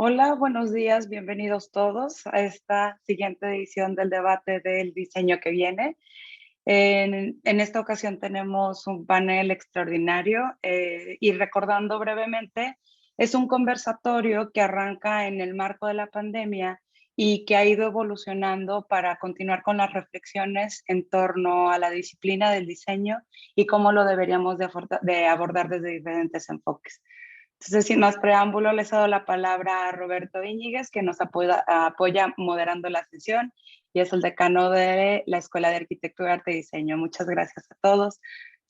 Hola, buenos días, bienvenidos todos a esta siguiente edición del debate del diseño que viene. En esta ocasión tenemos un panel extraordinario y recordando brevemente, es un conversatorio que arranca en el marco de la pandemia y que ha ido evolucionando para continuar con las reflexiones en torno a la disciplina del diseño y cómo lo deberíamos de abordar desde diferentes enfoques. Entonces, sin más preámbulo, les cedo la palabra a Roberto Íñiguez, que nos apoya moderando la sesión y es el decano de la Escuela de Arquitectura, Arte y Diseño. Muchas gracias a todos.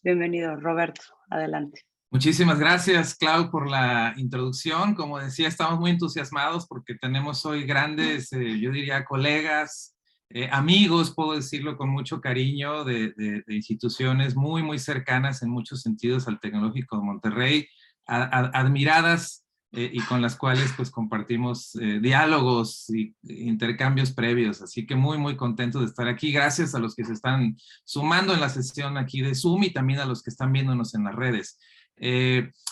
Bienvenido, Roberto. Adelante. Muchísimas gracias, Clau, por la introducción. Como decía, estamos muy entusiasmados porque tenemos hoy grandes, yo diría, colegas, amigos, puedo decirlo con mucho cariño, de instituciones muy, muy cercanas en muchos sentidos al Tecnológico de Monterrey, admiradas y con las cuales pues compartimos diálogos y intercambios previos. Así que muy, muy contentos de estar aquí. Gracias a los que se están sumando en la sesión aquí de Zoom y también a los que están viéndonos en las redes.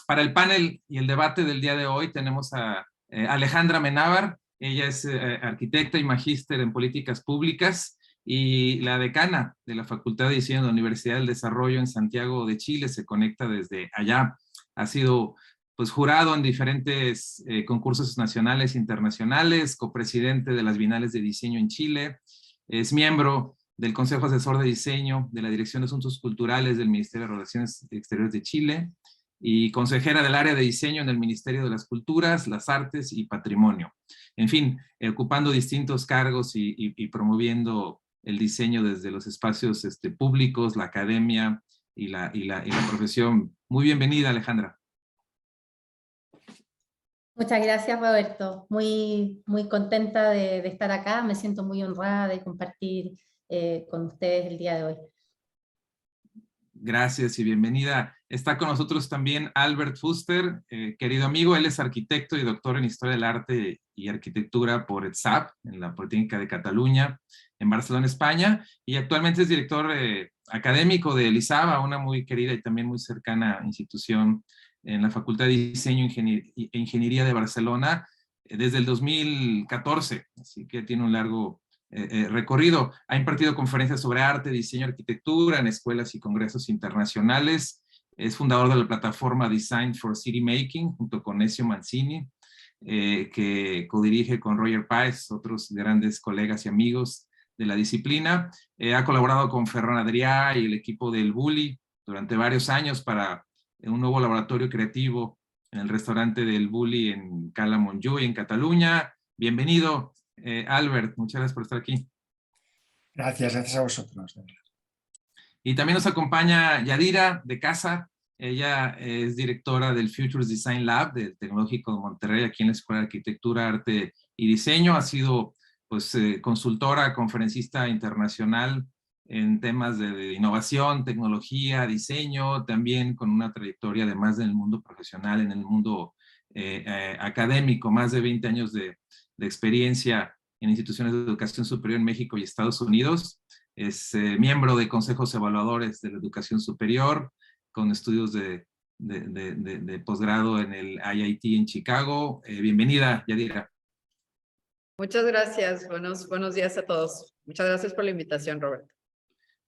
Para el panel y el debate del día de hoy tenemos a Alejandra Menábar. Ella es arquitecta y magíster en políticas públicas y la decana de la Facultad de Diseño de la Universidad del Desarrollo en Santiago de Chile. Se conecta desde allá. Ha sido pues jurado en diferentes concursos nacionales e internacionales, copresidente de las Bienales de Diseño en Chile, es miembro del Consejo Asesor de Diseño de la Dirección de Asuntos Culturales del Ministerio de Relaciones Exteriores de Chile y consejera del área de diseño en el Ministerio de las Culturas, las Artes y Patrimonio. En fin, ocupando distintos cargos y promoviendo el diseño desde los espacios públicos, la academia y la profesión. Muy bienvenida, Alejandra. Muchas gracias, Roberto. Muy contenta de estar acá. Me siento muy honrada de compartir con ustedes el día de hoy. Gracias y bienvenida. Está con nosotros también Albert Fuster, querido amigo. Él es arquitecto y doctor en Historia del Arte y Arquitectura por ETSAP, en la Politécnica de Cataluña, en Barcelona, España, y actualmente es director académico de l'ISABA, una muy querida y también muy cercana institución en la Facultad de Diseño e Ingeniería de Barcelona desde el 2014, así que tiene un largo recorrido. Ha impartido conferencias sobre arte, diseño, arquitectura en escuelas y congresos internacionales. Es fundador de la plataforma Design for City Making junto con Ezio Mancini, que codirige con Roger Páez, otros grandes colegas y amigos de la disciplina. Ha colaborado con Ferran Adrià y el equipo del Bulli durante varios años para un nuevo laboratorio creativo en el restaurante del Bulli en Cala Montjuïc, en Cataluña. Bienvenido, Albert, muchas gracias por estar aquí. Gracias a vosotros. Y también nos acompaña Yadira de casa. Ella es directora del Futures Design Lab del Tecnológico de Monterrey, aquí en la Escuela de Arquitectura, Arte y Diseño. Ha sido pues, consultora, conferencista internacional en temas de innovación, tecnología, diseño, también con una trayectoria además en el mundo profesional, en el mundo académico, más de 20 años de experiencia en instituciones de educación superior en México y Estados Unidos. Es miembro de consejos evaluadores de la educación superior, con estudios de posgrado en el IIT en Chicago. Bienvenida, Yadira. Muchas gracias. Buenos días a todos. Muchas gracias por la invitación, Roberto.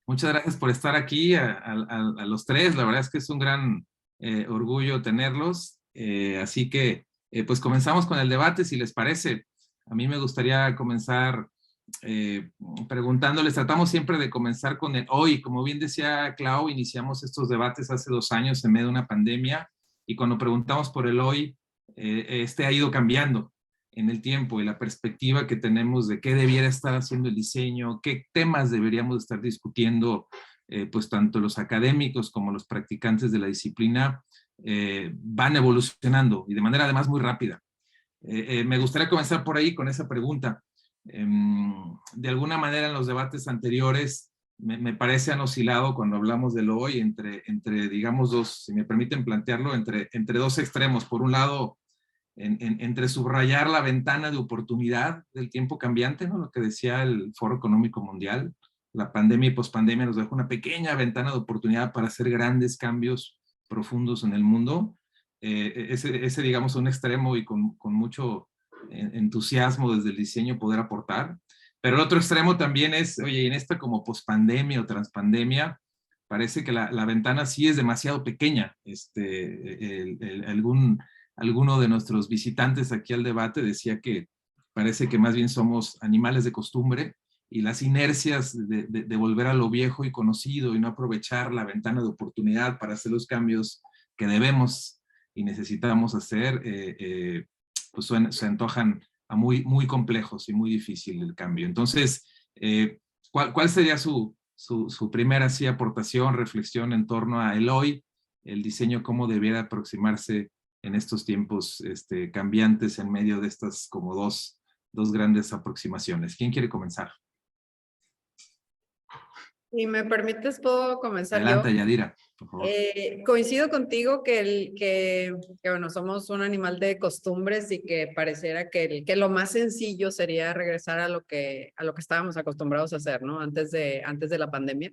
Muchas gracias por estar aquí a los tres. La verdad es que es un gran orgullo tenerlos. Así que, pues comenzamos con el debate, si les parece. A mí me gustaría comenzar preguntándoles, tratamos siempre de comenzar con el hoy. Como bien decía Clau, iniciamos estos debates hace 2 años en medio de una pandemia y cuando preguntamos por el hoy, ha ido cambiando en el tiempo y la perspectiva que tenemos de qué debiera estar haciendo el diseño, qué temas deberíamos estar discutiendo, pues tanto los académicos como los practicantes de la disciplina van evolucionando y de manera además muy rápida. Me gustaría comenzar por ahí con esa pregunta. De alguna manera en los debates anteriores me parece han oscilado cuando hablamos del hoy entre digamos si me permiten plantearlo, entre 2 extremos. Por un lado, entre subrayar la ventana de oportunidad del tiempo cambiante, ¿no? Lo que decía el Foro Económico Mundial, la pandemia y pospandemia nos dejó una pequeña ventana de oportunidad para hacer grandes cambios profundos en el mundo. Ese digamos, un extremo y con mucho entusiasmo desde el diseño poder aportar. Pero el otro extremo también es, oye, en esta como pospandemia o transpandemia, parece que la ventana sí es demasiado pequeña. Alguno de nuestros visitantes aquí al debate decía que parece que más bien somos animales de costumbre y las inercias de volver a lo viejo y conocido y no aprovechar la ventana de oportunidad para hacer los cambios que debemos y necesitamos hacer, pues se antojan a muy complejos y muy difícil el cambio. Entonces, ¿cuál sería su primera así, aportación, reflexión en torno a el hoy, el diseño, cómo debiera aproximarse en estos tiempos cambiantes en medio de estas como dos grandes aproximaciones? ¿Quién quiere comenzar? Si me permites, puedo comenzar Adelante, yo. Yadira, por favor. Coincido contigo que bueno, somos un animal de costumbres y que pareciera que lo más sencillo sería regresar a lo que estábamos acostumbrados a hacer, ¿no? Antes de la pandemia.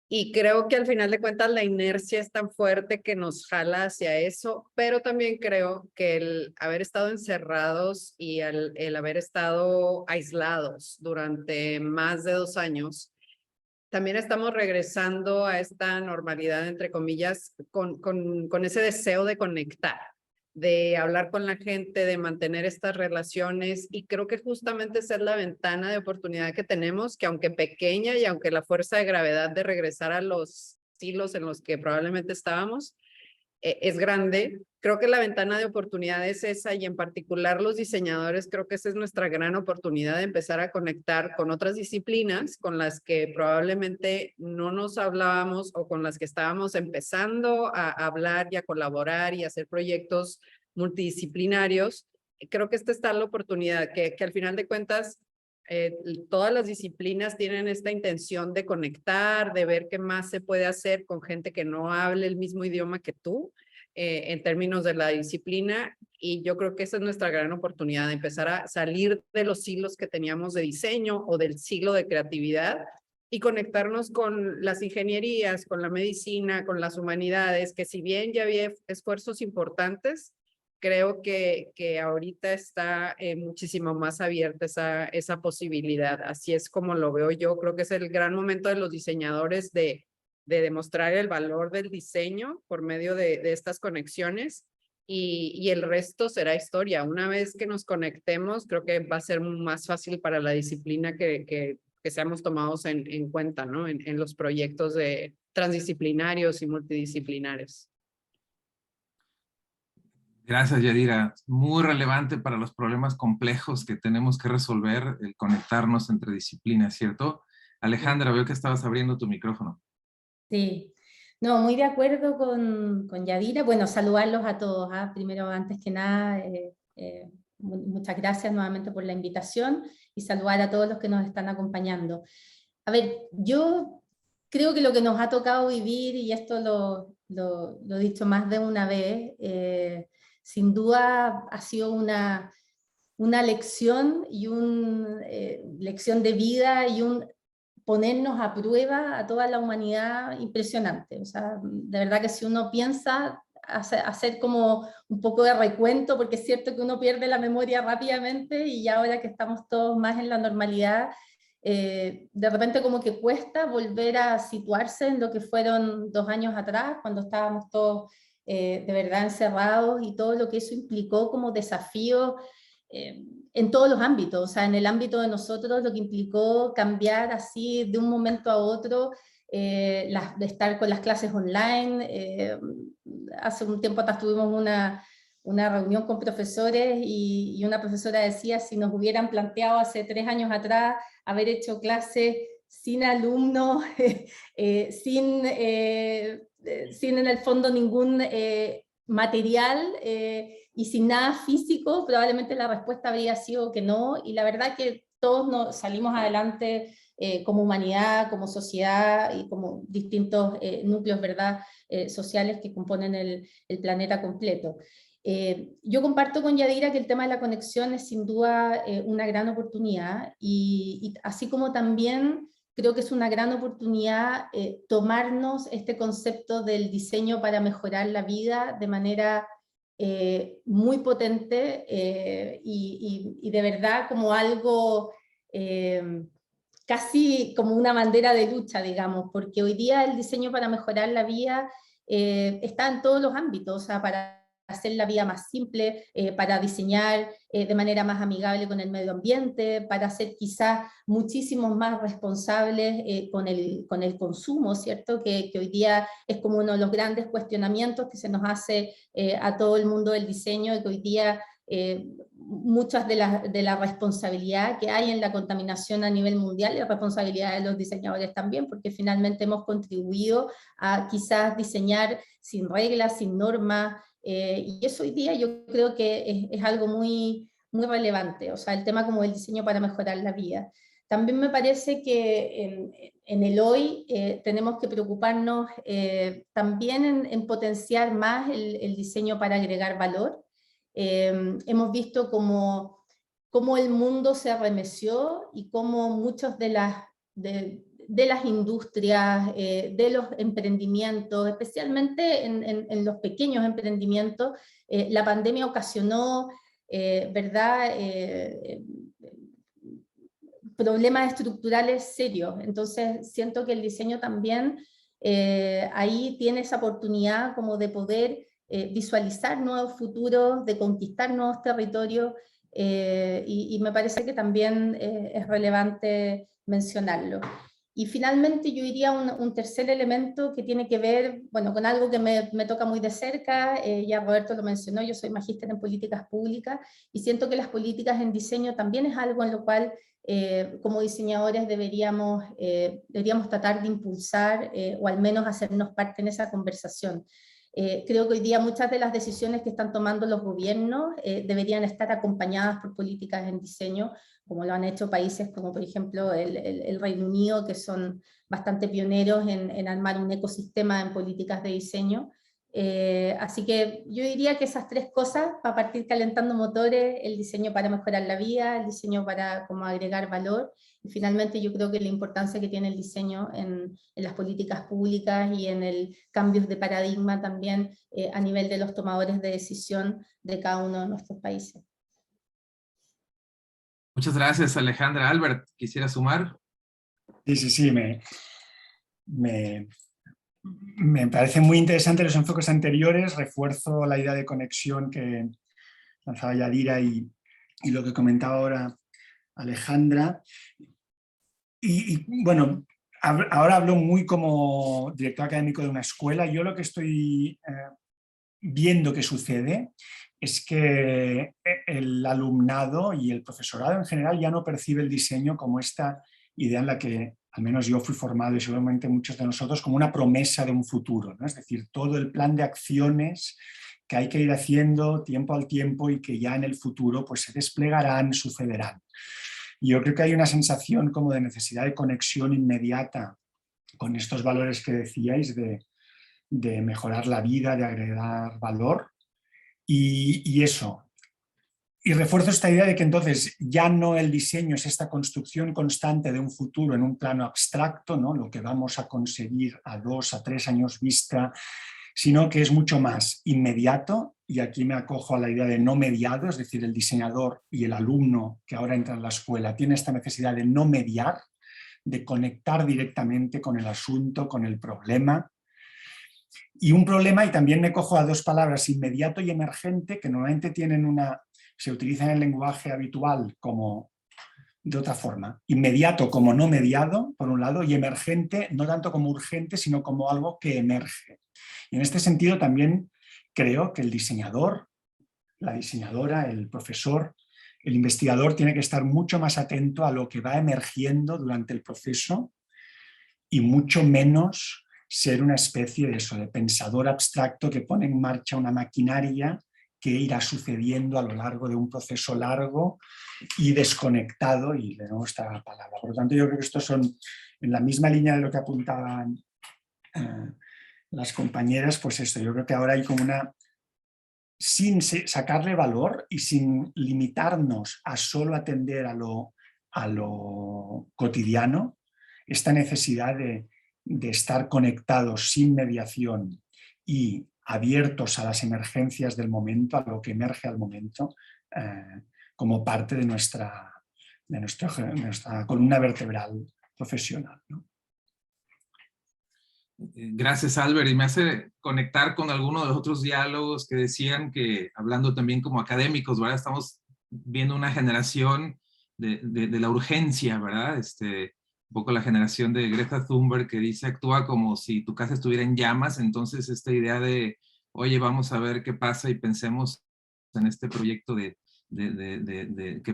Y creo que al final de cuentas la inercia es tan fuerte que nos jala hacia eso, pero también creo que el haber estado encerrados y el haber estado aislados durante más de 2 años, también estamos regresando a esta normalidad, entre comillas, con ese deseo de conectar, de hablar con la gente, de mantener estas relaciones, y creo que justamente esa es la ventana de oportunidad que tenemos, que aunque pequeña y aunque la fuerza de gravedad de regresar a los siglos en los que probablemente estábamos es grande, creo que la ventana de oportunidad es esa, y en particular los diseñadores, creo que esa es nuestra gran oportunidad de empezar a conectar con otras disciplinas con las que probablemente no nos hablábamos o con las que estábamos empezando a hablar y a colaborar y a hacer proyectos multidisciplinarios. Creo que esta está la oportunidad, que al final de cuentas todas las disciplinas tienen esta intención de conectar, de ver qué más se puede hacer con gente que no hable el mismo idioma que tú, en términos de la disciplina, y yo creo que esa es nuestra gran oportunidad, de empezar a salir de los siglos que teníamos de diseño o del siglo de creatividad y conectarnos con las ingenierías, con la medicina, con las humanidades, que si bien ya había esfuerzos importantes, creo que ahorita está muchísimo más abierta esa posibilidad. Así es como lo veo yo. Creo que es el gran momento de los diseñadores de demostrar el valor del diseño por medio de estas conexiones, y el resto será historia. Una vez que nos conectemos, creo que va a ser más fácil para la disciplina que seamos tomados en cuenta, ¿no? En los proyectos transdisciplinarios y multidisciplinares. Gracias, Yadira. Muy relevante para los problemas complejos que tenemos que resolver, el conectarnos entre disciplinas, ¿cierto? Alejandra, veo que estabas abriendo tu micrófono. Sí, no, muy de acuerdo con Yadira. Bueno, saludarlos a todos, ¿ah? Primero, antes que nada, muchas gracias nuevamente por la invitación y saludar a todos los que nos están acompañando. A ver, yo creo que lo que nos ha tocado vivir, y esto lo he dicho más de una vez, sin duda ha sido una lección y una lección de vida y un ponernos a prueba a toda la humanidad impresionante. O sea, de verdad que si uno piensa hacer como un poco de recuento, porque es cierto que uno pierde la memoria rápidamente y ahora que estamos todos más en la normalidad, de repente como que cuesta volver a situarse en lo que fueron 2 años atrás, cuando estábamos todos de verdad encerrados, y todo lo que eso implicó como desafío en todos los ámbitos. O sea, en el ámbito de nosotros, lo que implicó cambiar así de un momento a otro, de estar con las clases online. Hace un tiempo atrás tuvimos una reunión con profesores y una profesora decía, si nos hubieran planteado hace 3 años atrás haber hecho clases sin alumnos, sin en el fondo ningún material y sin nada físico, probablemente la respuesta habría sido que no, y la verdad que todos salimos adelante como humanidad, como sociedad y como distintos núcleos, ¿verdad?, sociales que componen el planeta completo. Yo comparto con Yadira que el tema de la conexión es sin duda una gran oportunidad, y así como también creo que es una gran oportunidad tomarnos este concepto del diseño para mejorar la vida de manera muy potente y de verdad como algo casi como una bandera de lucha, digamos, porque hoy día el diseño para mejorar la vida está en todos los ámbitos, o sea, para hacer la vida más simple, para diseñar de manera más amigable con el medio ambiente, para ser quizás muchísimos más responsables con el consumo, ¿cierto? Que hoy día es como uno de los grandes cuestionamientos que se nos hace a todo el mundo del diseño, y que hoy día muchas de la responsabilidad que hay en la contaminación a nivel mundial, y la responsabilidad de los diseñadores también, porque finalmente hemos contribuido a quizás diseñar sin reglas, sin normas, y eso hoy día yo creo que es algo muy, muy relevante, o sea, el tema como el diseño para mejorar la vida. También me parece que en el hoy tenemos que preocuparnos también en potenciar más el diseño para agregar valor. Hemos visto cómo el mundo se arremeció y cómo muchos de las industrias, de los emprendimientos, especialmente en los pequeños emprendimientos, la pandemia ocasionó, ¿verdad?, problemas estructurales serios. Entonces siento que el diseño también ahí tiene esa oportunidad como de poder visualizar nuevos futuros, de conquistar nuevos territorios, y me parece que también es relevante mencionarlo. Y finalmente yo diría un tercer elemento que tiene que ver, bueno, con algo que me toca muy de cerca, ya Roberto lo mencionó, yo soy magíster en políticas públicas, y siento que las políticas en diseño también es algo en lo cual como diseñadores deberíamos tratar de impulsar o al menos hacernos parte en esa conversación. Creo que hoy día muchas de las decisiones que están tomando los gobiernos deberían estar acompañadas por políticas en diseño, como lo han hecho países como por ejemplo el Reino Unido, que son bastante pioneros en armar un ecosistema en políticas de diseño. Así que yo diría que esas tres cosas, para partir calentando motores: el diseño para mejorar la vida, el diseño para como agregar valor, y finalmente yo creo que la importancia que tiene el diseño en las políticas públicas y en el cambios de paradigma también a nivel de los tomadores de decisión de cada uno de nuestros países. Muchas gracias, Alejandra. Albert, ¿quisiera sumar? Sí, me parecen muy interesantes los enfoques anteriores. Refuerzo la idea de conexión que lanzaba Yadira y lo que comentaba ahora Alejandra. Y bueno, ahora hablo muy como director académico de una escuela. Yo lo que estoy viendo que sucede es que el alumnado y el profesorado en general ya no percibe el diseño como esta idea en la que al menos yo fui formado, y seguramente muchos de nosotros, como una promesa de un futuro, ¿no? Es decir, todo el plan de acciones que hay que ir haciendo tiempo al tiempo y que ya en el futuro pues, se desplegarán, sucederán. Y yo creo que hay una sensación como de necesidad de conexión inmediata con estos valores que decíais de mejorar la vida, de agregar valor, y eso. Y refuerzo esta idea de que entonces ya no el diseño es esta construcción constante de un futuro en un plano abstracto, ¿no? Lo que vamos a conseguir a 2 a 3 años vista, sino que es mucho más inmediato, y aquí me acojo a la idea de no mediado, es decir, el diseñador y el alumno que ahora entra en la escuela tiene esta necesidad de no mediar, de conectar directamente con el asunto, con el problema. Y un problema, y también me cojo a 2 palabras, inmediato y emergente, que normalmente se utilizan en el lenguaje habitual como de otra forma. Inmediato como no mediado, por un lado, y emergente no tanto como urgente, sino como algo que emerge. Y en este sentido también creo que el diseñador, la diseñadora, el profesor, el investigador tiene que estar mucho más atento a lo que va emergiendo durante el proceso y mucho menos ser una especie de eso, de pensador abstracto que pone en marcha una maquinaria que irá sucediendo a lo largo de un proceso largo y desconectado, y de nuevo esta palabra. Por lo tanto, yo creo que estos son en la misma línea de lo que apuntaban las compañeras, pues esto, yo creo que ahora hay como sin sacarle valor y sin limitarnos a solo atender a lo cotidiano, esta necesidad de estar conectados sin mediación y abiertos a las emergencias del momento, a lo que emerge al momento, como parte de nuestra columna vertebral profesional, ¿no? Gracias, Albert, y me hace conectar con algunos de los otros diálogos que decían que, hablando también como académicos, ¿verdad? Estamos viendo una generación de la urgencia, ¿verdad? Un poco la generación de Greta Thunberg, que dice, actúa como si tu casa estuviera en llamas. Entonces esta idea de, oye, vamos a ver qué pasa y pensemos en este proyecto que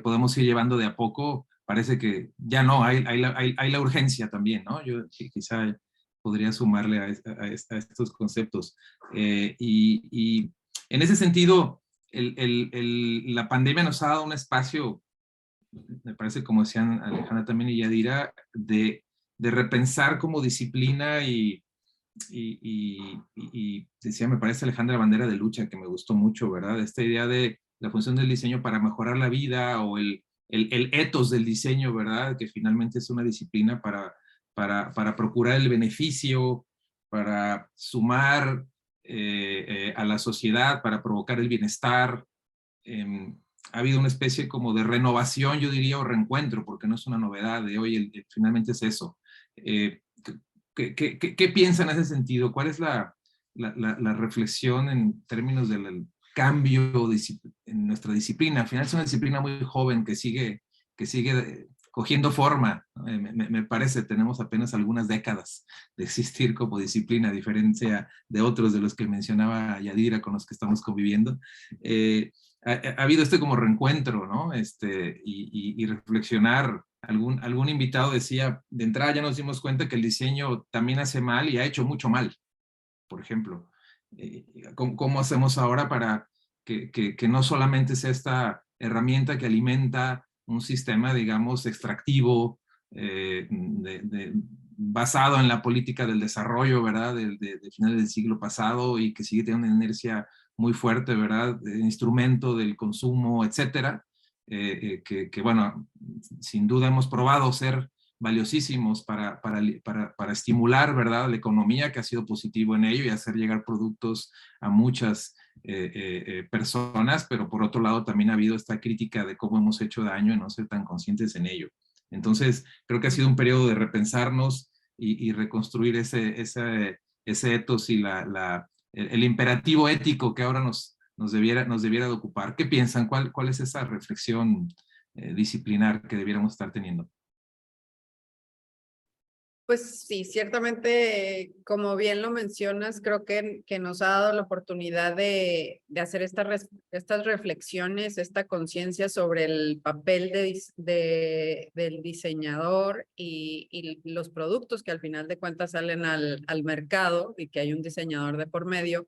podemos ir llevando de a poco, parece que ya no, hay la urgencia también, ¿no? Yo quizá podría sumarle a estos conceptos. Y en ese sentido, la pandemia nos ha dado un espacio, me parece, como decían Alejandra también y Yadira, de repensar como disciplina y decía, me parece, Alejandra, bandera de lucha, que me gustó mucho, ¿verdad? Esta idea de la función del diseño para mejorar la vida, o el ethos del diseño, ¿verdad? Que finalmente es una disciplina para procurar el beneficio, para sumar a la sociedad, para provocar el bienestar. Ha habido una especie como de renovación, yo diría, o reencuentro, porque no es una novedad de hoy, finalmente es eso. ¿Qué piensa en ese sentido? ¿Cuál es la reflexión en términos del cambio en nuestra disciplina? Al final es una disciplina muy joven que sigue cogiendo forma. Me parece, tenemos apenas algunas décadas de existir como disciplina, a diferencia de otros de los que mencionaba Yadira, con los que estamos conviviendo. Ha habido como reencuentro, ¿no? Y reflexionar. Algún invitado decía, de entrada ya nos dimos cuenta que el diseño también hace mal y ha hecho mucho mal, por ejemplo. ¿Cómo hacemos ahora para que no solamente sea esta herramienta que alimenta un sistema, digamos, extractivo, basado en la política del desarrollo, ¿verdad? De finales del siglo pasado, y que sigue teniendo una inercia muy fuerte, ¿verdad? De instrumento del consumo, etcétera, que, bueno, sin duda hemos probado ser valiosísimos para estimular, ¿verdad?, la economía, que ha sido positivo en ello, y hacer llegar productos a muchas personas, pero por otro lado también ha habido esta crítica de cómo hemos hecho daño en no ser tan conscientes en ello. Entonces, creo que ha sido un periodo de repensarnos y reconstruir ese ethos y el imperativo ético que ahora nos debiera de ocupar. ¿Qué piensan? ¿Cuál es esa reflexión disciplinar que debiéramos estar teniendo? Pues sí, ciertamente, como bien lo mencionas, creo que nos ha dado la oportunidad de hacer estas reflexiones, esta conciencia sobre el papel del diseñador y los productos que al final de cuentas salen al mercado, y que hay un diseñador de por medio.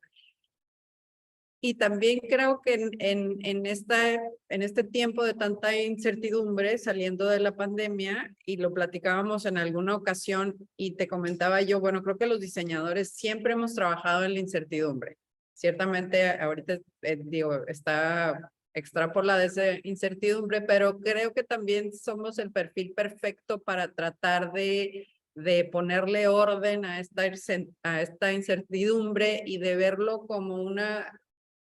Y también creo que en este tiempo de tanta incertidumbre, saliendo de la pandemia, y lo platicábamos en alguna ocasión, y te comentaba yo, bueno, creo que los diseñadores siempre hemos trabajado en la incertidumbre. Ciertamente ahorita, digo, está extrapolada esa incertidumbre, pero creo que también somos el perfil perfecto para tratar de ponerle orden a esta incertidumbre, y de verlo como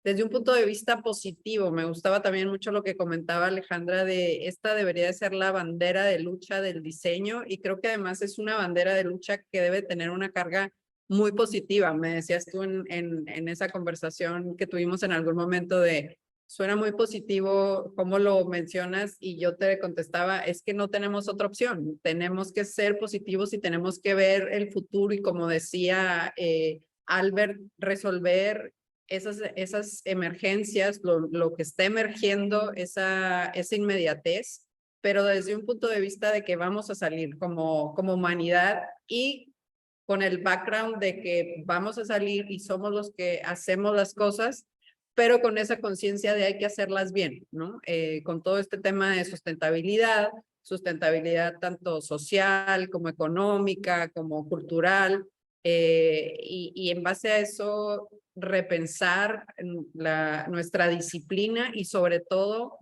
desde un punto de vista positivo. Me gustaba también mucho lo que comentaba Alejandra, de esta debería de ser la bandera de lucha del diseño, y creo que además es una bandera de lucha que debe tener una carga muy positiva. Me decías tú en esa conversación que tuvimos en algún momento de, suena muy positivo como lo mencionas, y yo te contestaba, es que no tenemos otra opción, tenemos que ser positivos y tenemos que ver el futuro, y como decía Albert, resolver esas emergencias, lo que está emergiendo, esa inmediatez, pero desde un punto de vista de que vamos a salir como humanidad, y con el background de que vamos a salir y somos los que hacemos las cosas, pero con esa conciencia de hay que hacerlas bien, ¿no? Con todo este tema de sustentabilidad tanto social como económica, como cultural, y en base a eso repensar nuestra disciplina, y sobre todo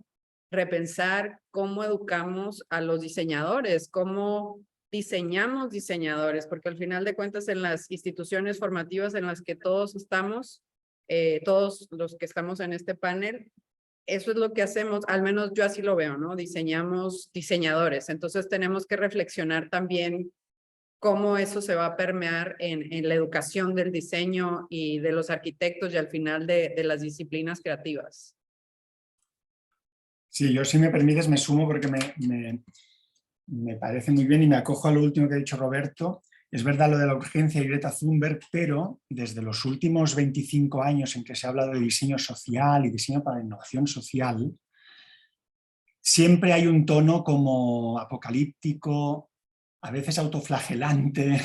repensar cómo educamos a los diseñadores, cómo diseñamos diseñadores, porque al final de cuentas en las instituciones formativas en las que todos estamos, todos los que estamos en este panel, eso es lo que hacemos, al menos yo así lo veo, ¿no? Diseñamos diseñadores, entonces tenemos que reflexionar también cómo eso se va a permear en la educación del diseño y de los arquitectos y al final de las disciplinas creativas. Sí, yo si me permites me sumo porque me parece muy bien y me acojo a lo último que ha dicho Roberto. Es verdad lo de la urgencia y Greta Thunberg, pero desde los últimos 25 años en que se ha hablado de diseño social y diseño para la innovación social, siempre hay un tono como apocalíptico, a veces autoflagelante,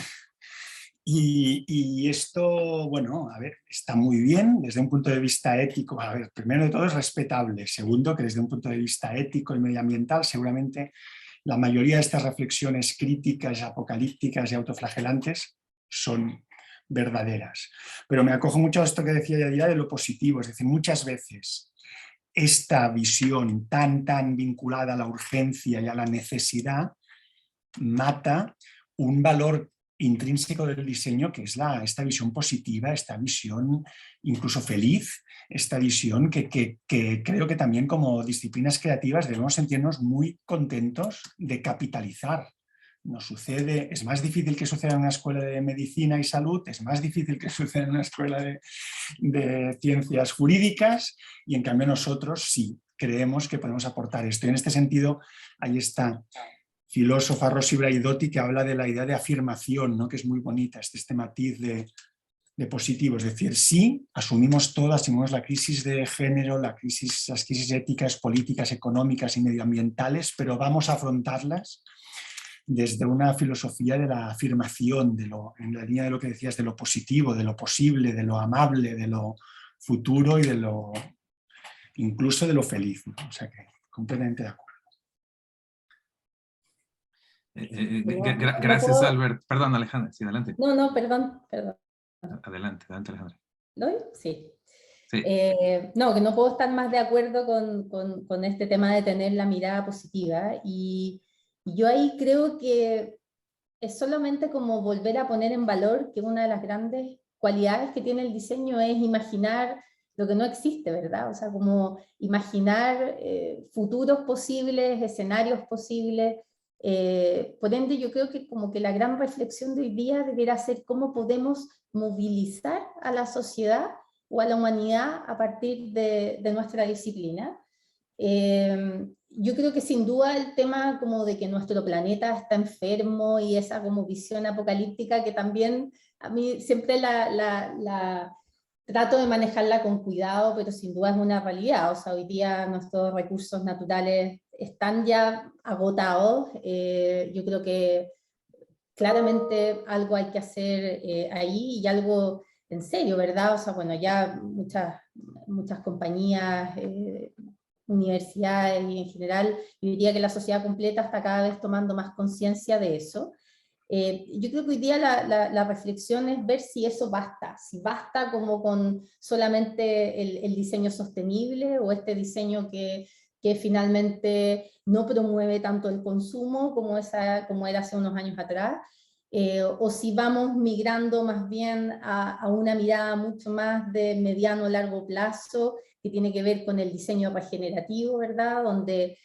y esto, bueno, a ver, está muy bien desde un punto de vista ético. A ver, primero de todo es respetable. Segundo, que desde un punto de vista ético y medioambiental, seguramente la mayoría de estas reflexiones críticas, apocalípticas y autoflagelantes son verdaderas. Pero me acojo mucho a esto que decía Yadira de lo positivo, es decir, muchas veces esta visión tan vinculada a la urgencia y a la necesidad mata un valor intrínseco del diseño, que es esta visión positiva, esta visión incluso feliz, esta visión que creo que también como disciplinas creativas debemos sentirnos muy contentos de capitalizar. Nos sucede, es más difícil que suceda en una escuela de medicina y salud, es más difícil que suceda en una escuela de ciencias jurídicas, y en cambio nosotros sí creemos que podemos aportar esto. Y en este sentido, ahí está filósofa Rosy Braidotti, que habla de la idea de afirmación, ¿no? Que es muy bonita, este matiz de positivo, es decir, sí, asumimos la crisis de género, las crisis éticas, políticas, económicas y medioambientales, pero vamos a afrontarlas desde una filosofía de la afirmación, en la línea de lo que decías, de lo positivo, de lo posible, de lo amable, de lo futuro y incluso de lo feliz, ¿no? O sea que completamente de acuerdo. Gracias, Albert. Perdón, Alejandra, sí, adelante. No, perdón. Adelante, Alejandra. ¿Doy? Sí. Sí. No, que no puedo estar más de acuerdo con este tema de tener la mirada positiva, y yo ahí creo que es solamente como volver a poner en valor que una de las grandes cualidades que tiene el diseño es imaginar lo que no existe, ¿verdad? O sea, como imaginar futuros posibles, escenarios posibles. Por ende, yo creo que como que la gran reflexión de hoy día deberá ser cómo podemos movilizar a la sociedad o a la humanidad a partir de nuestra disciplina. Yo creo que sin duda el tema como de que nuestro planeta está enfermo y esa como visión apocalíptica que también a mí siempre la trato de manejarla con cuidado, pero sin duda es una realidad. O sea, hoy día nuestros recursos naturales están ya agotados. Yo creo que claramente algo hay que hacer ahí, y algo en serio, ¿verdad? O sea, bueno, ya muchas compañías, universidades y en general, yo diría que la sociedad completa está cada vez tomando más conciencia de eso. Yo creo que hoy día la reflexión es ver si eso basta, si basta como con solamente el diseño sostenible, o este diseño que finalmente no promueve tanto el consumo como era hace unos años atrás, o si vamos migrando más bien a una mirada mucho más de mediano o largo plazo, que tiene que ver con el diseño regenerativo, ¿verdad? Donde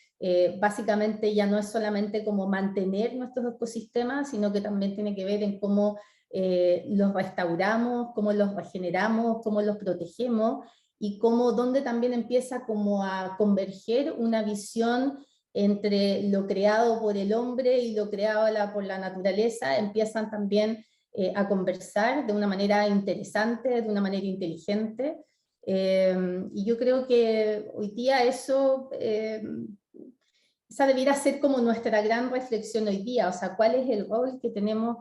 básicamente ya no es solamente como mantener nuestros ecosistemas, sino que también tiene que ver en cómo los restauramos, cómo los regeneramos, cómo los protegemos, y dónde también empieza como a converger una visión entre lo creado por el hombre y lo creado por la naturaleza. Empiezan también a conversar de una manera interesante, de una manera inteligente. Y yo creo que hoy día esa debiera ser como nuestra gran reflexión hoy día. O sea, ¿cuál es el rol que tenemos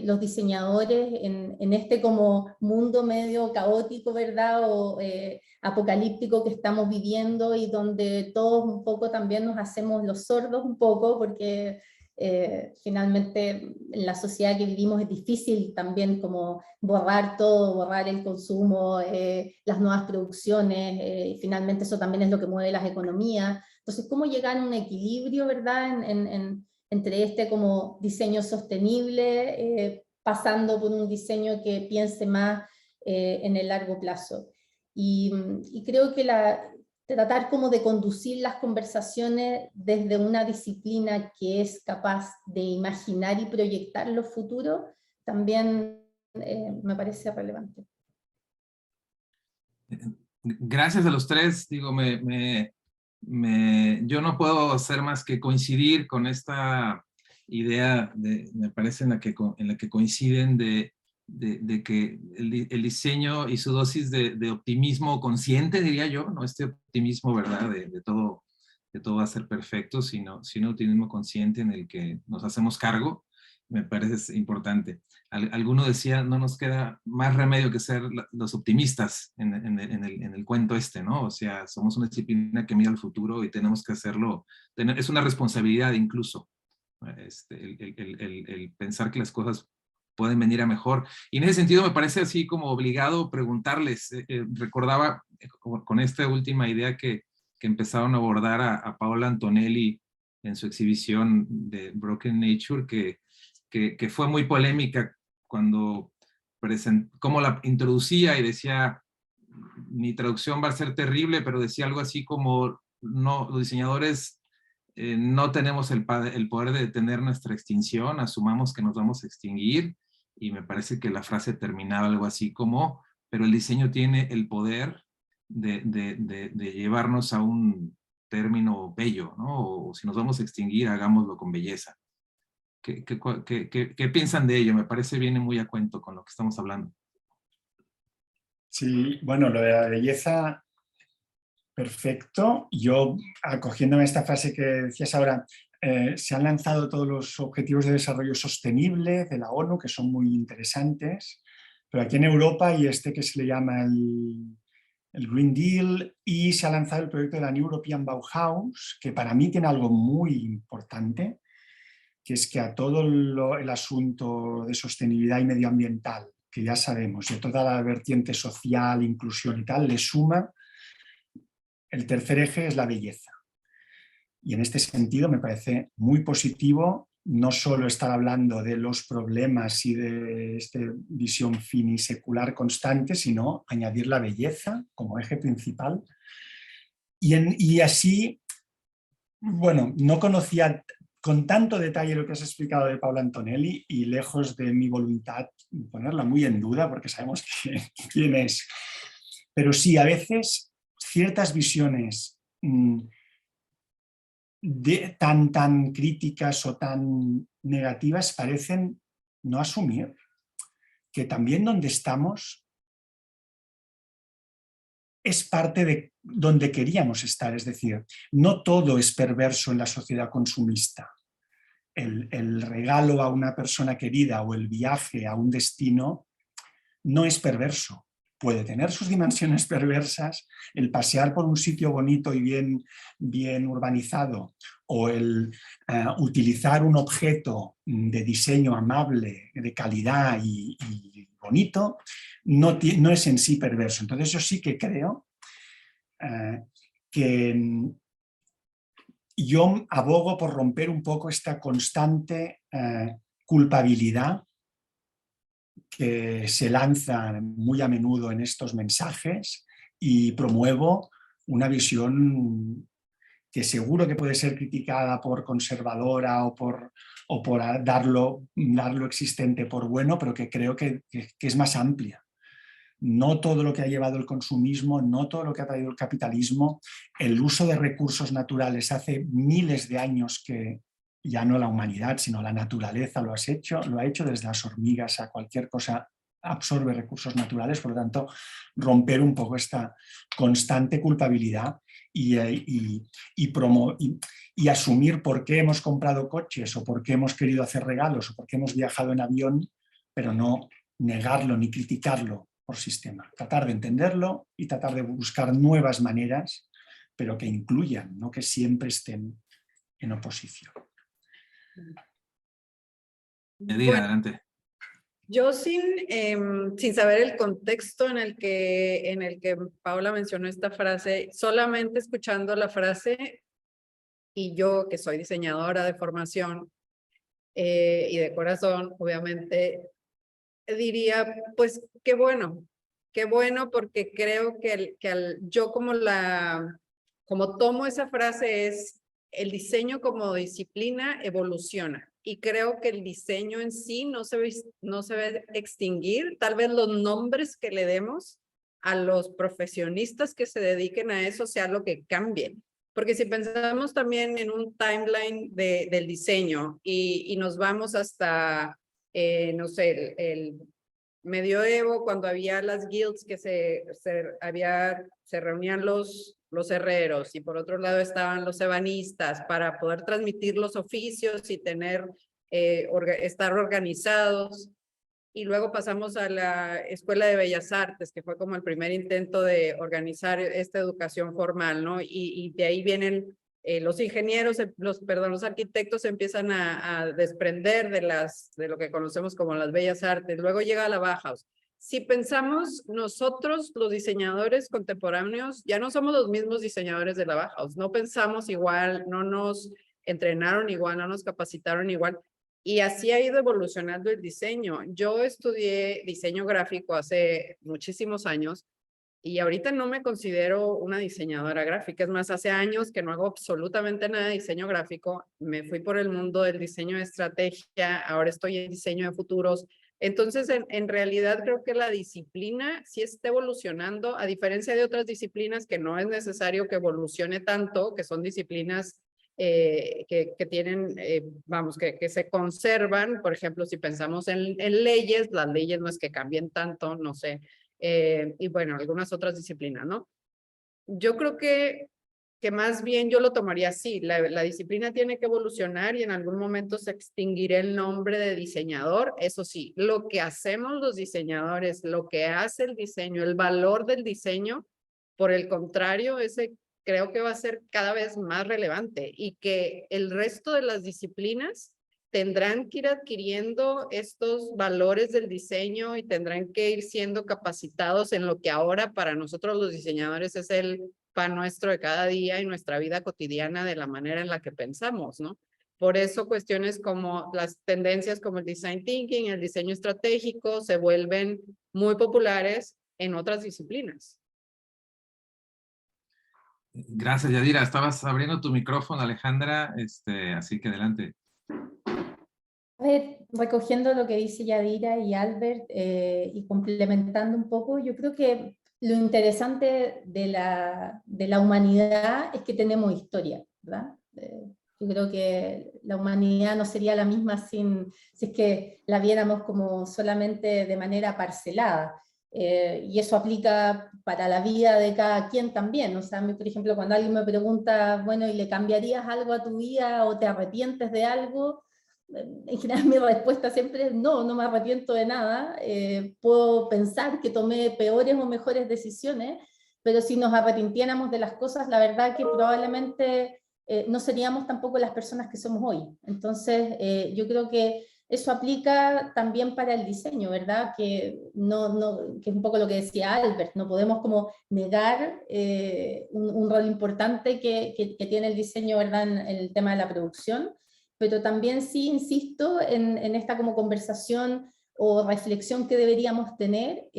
los diseñadores en este como mundo medio caótico, ¿verdad? O apocalíptico que estamos viviendo, y donde todos un poco también nos hacemos los sordos un poco, porque finalmente en la sociedad que vivimos es difícil también como borrar todo, borrar el consumo, las nuevas producciones, y finalmente eso también es lo que mueve las economías. Entonces, ¿cómo llegar a un equilibrio, ¿verdad? Entre este como diseño sostenible, pasando por un diseño que piense más en el largo plazo? Y creo que tratar como de conducir las conversaciones desde una disciplina que es capaz de imaginar y proyectar los futuros, también me parece relevante. Gracias a los tres, digo, yo no puedo hacer más que coincidir con esta idea, me parece en la que coinciden de que el diseño y su dosis de optimismo consciente, diría yo, no este optimismo, ¿verdad?, de todo va a ser perfecto, sino un optimismo consciente en el que nos hacemos cargo, me parece importante. Alguno decía, no nos queda más remedio que ser los optimistas en el cuento este, ¿no? O sea, somos una disciplina que mira al futuro y tenemos que hacerlo, es una responsabilidad incluso, el pensar que las cosas pueden venir a mejor. Y en ese sentido me parece así como obligado preguntarles, recordaba con esta última idea que empezaron a abordar a Paola Antonelli en su exhibición de Broken Nature, que fue muy polémica cuando cómo la introducía y decía, mi traducción va a ser terrible, pero decía algo así como, no, los diseñadores no tenemos el poder de detener nuestra extinción, asumamos que nos vamos a extinguir, y me parece que la frase terminaba algo así como, pero el diseño tiene el poder de llevarnos a un término bello, ¿no? O si nos vamos a extinguir, hagámoslo con belleza. ¿Qué piensan de ello? Me parece viene muy a cuento con lo que estamos hablando. Sí, bueno, lo de la belleza, perfecto. Yo, acogiéndome esta frase que decías ahora, se han lanzado todos los objetivos de desarrollo sostenible de la ONU, que son muy interesantes, pero aquí en Europa hay este que se le llama el Green Deal, y se ha lanzado el proyecto de la New European Bauhaus, que para mí tiene algo muy importante, que es que a todo el asunto de sostenibilidad y medioambiental, que ya sabemos, y a toda la vertiente social, inclusión y tal, le suma el tercer eje, es la belleza. Y en este sentido me parece muy positivo no solo estar hablando de los problemas y de esta visión finisecular constante, sino añadir la belleza como eje principal. Y así, bueno, no conocía con tanto detalle lo que has explicado de Paola Antonelli, y lejos de mi voluntad ponerla muy en duda, porque sabemos quién es. Pero sí, a veces ciertas visiones tan críticas o tan negativas parecen no asumir que también donde estamos es parte de donde queríamos estar. Es decir, no todo es perverso en la sociedad consumista. El regalo a una persona querida o el viaje a un destino no es perverso. Puede tener sus dimensiones perversas, el pasear por un sitio bonito y bien urbanizado, o el utilizar un objeto de diseño amable, de calidad y bonito, no es en sí perverso. Entonces yo sí que creo que yo abogo por romper un poco esta constante culpabilidad que se lanza muy a menudo en estos mensajes, y promuevo una visión que seguro que puede ser criticada por conservadora o por dar lo existente por bueno, pero que creo que es más amplia. No todo lo que ha llevado el consumismo, no todo lo que ha traído el capitalismo, el uso de recursos naturales hace miles de años que ya no la humanidad, sino la naturaleza lo ha hecho desde las hormigas a cualquier cosa, absorbe recursos naturales. Por lo tanto, romper un poco esta constante culpabilidad y asumir por qué hemos comprado coches o por qué hemos querido hacer regalos o por qué hemos viajado en avión, pero no negarlo ni criticarlo por sistema. Tratar de entenderlo y tratar de buscar nuevas maneras, pero que incluyan, no que siempre estén en oposición. Yadira, adelante. Yo sin saber el contexto en el que Paola mencionó esta frase, solamente escuchando la frase, y yo que soy diseñadora de formación y de corazón, obviamente diría, pues qué bueno qué bueno, porque creo que, yo como tomo esa frase es, el diseño como disciplina evoluciona. Y creo que el diseño en sí no se ve extinguir. Tal vez los nombres que le demos a los profesionistas que se dediquen a eso sea lo que cambie. Porque si pensamos también en un timeline del diseño y nos vamos hasta, no sé, el medioevo, cuando había las guilds que se reunían los herreros, y por otro lado estaban los ebanistas para poder transmitir los oficios y estar organizados. Y luego pasamos a la Escuela de Bellas Artes, que fue como el primer intento de organizar esta educación formal, ¿no? Y de ahí vienen los ingenieros, los arquitectos se empiezan a desprender de lo que conocemos como las Bellas Artes. Luego llega la Bauhaus. Si pensamos nosotros, los diseñadores contemporáneos, ya no somos los mismos diseñadores de la Bauhaus. No pensamos igual, no nos entrenaron igual, no nos capacitaron igual. Y así ha ido evolucionando el diseño. Yo estudié diseño gráfico hace muchísimos años y ahorita no me considero una diseñadora gráfica. Es más, hace años que no hago absolutamente nada de diseño gráfico. Me fui por el mundo del diseño de estrategia, ahora estoy en diseño de futuros. Entonces, en realidad creo que la disciplina sí está evolucionando, a diferencia de otras disciplinas que no es necesario que evolucione tanto, que son disciplinas que tienen, vamos, que se conservan. Por ejemplo, si pensamos en leyes, las leyes no es que cambien tanto, no sé, y bueno, algunas otras disciplinas, ¿no? Yo creo que más bien yo lo tomaría así, la disciplina tiene que evolucionar y en algún momento se extinguirá el nombre de diseñador. Eso sí, lo que hacemos los diseñadores, lo que hace el diseño, el valor del diseño, por el contrario, ese creo que va a ser cada vez más relevante y que el resto de las disciplinas tendrán que ir adquiriendo estos valores del diseño y tendrán que ir siendo capacitados en lo que ahora para nosotros los diseñadores es el pan nuestro de cada día y nuestra vida cotidiana de la manera en la que pensamos, ¿no? Por eso cuestiones como las tendencias como el design thinking, el diseño estratégico se vuelven muy populares en otras disciplinas. Gracias, Yadira. Estabas abriendo tu micrófono, Alejandra, así que adelante. A ver, recogiendo lo que dice Yadira y Albert y complementando un poco, yo creo que lo interesante de la humanidad es que tenemos historia, ¿verdad? Yo creo que la humanidad no sería la misma si es que la viéramos como solamente de manera parcelada. Y eso aplica para la vida de cada quien también. O sea, a mí, por ejemplo, cuando alguien me pregunta, bueno, ¿y le cambiarías algo a tu vida o te arrepientes de algo? En general mi respuesta siempre es no, no me arrepiento de nada. Puedo pensar que tomé peores o mejores decisiones, pero si nos arrepintiéramos de las cosas, la verdad que probablemente no seríamos tampoco las personas que somos hoy. Entonces, yo creo que eso aplica también para el diseño, ¿verdad? Que es un poco lo que decía Albert, no podemos como negar un rol importante que tiene el diseño, ¿verdad? En el tema de la producción, pero también sí insisto en esta como conversación o reflexión que deberíamos tener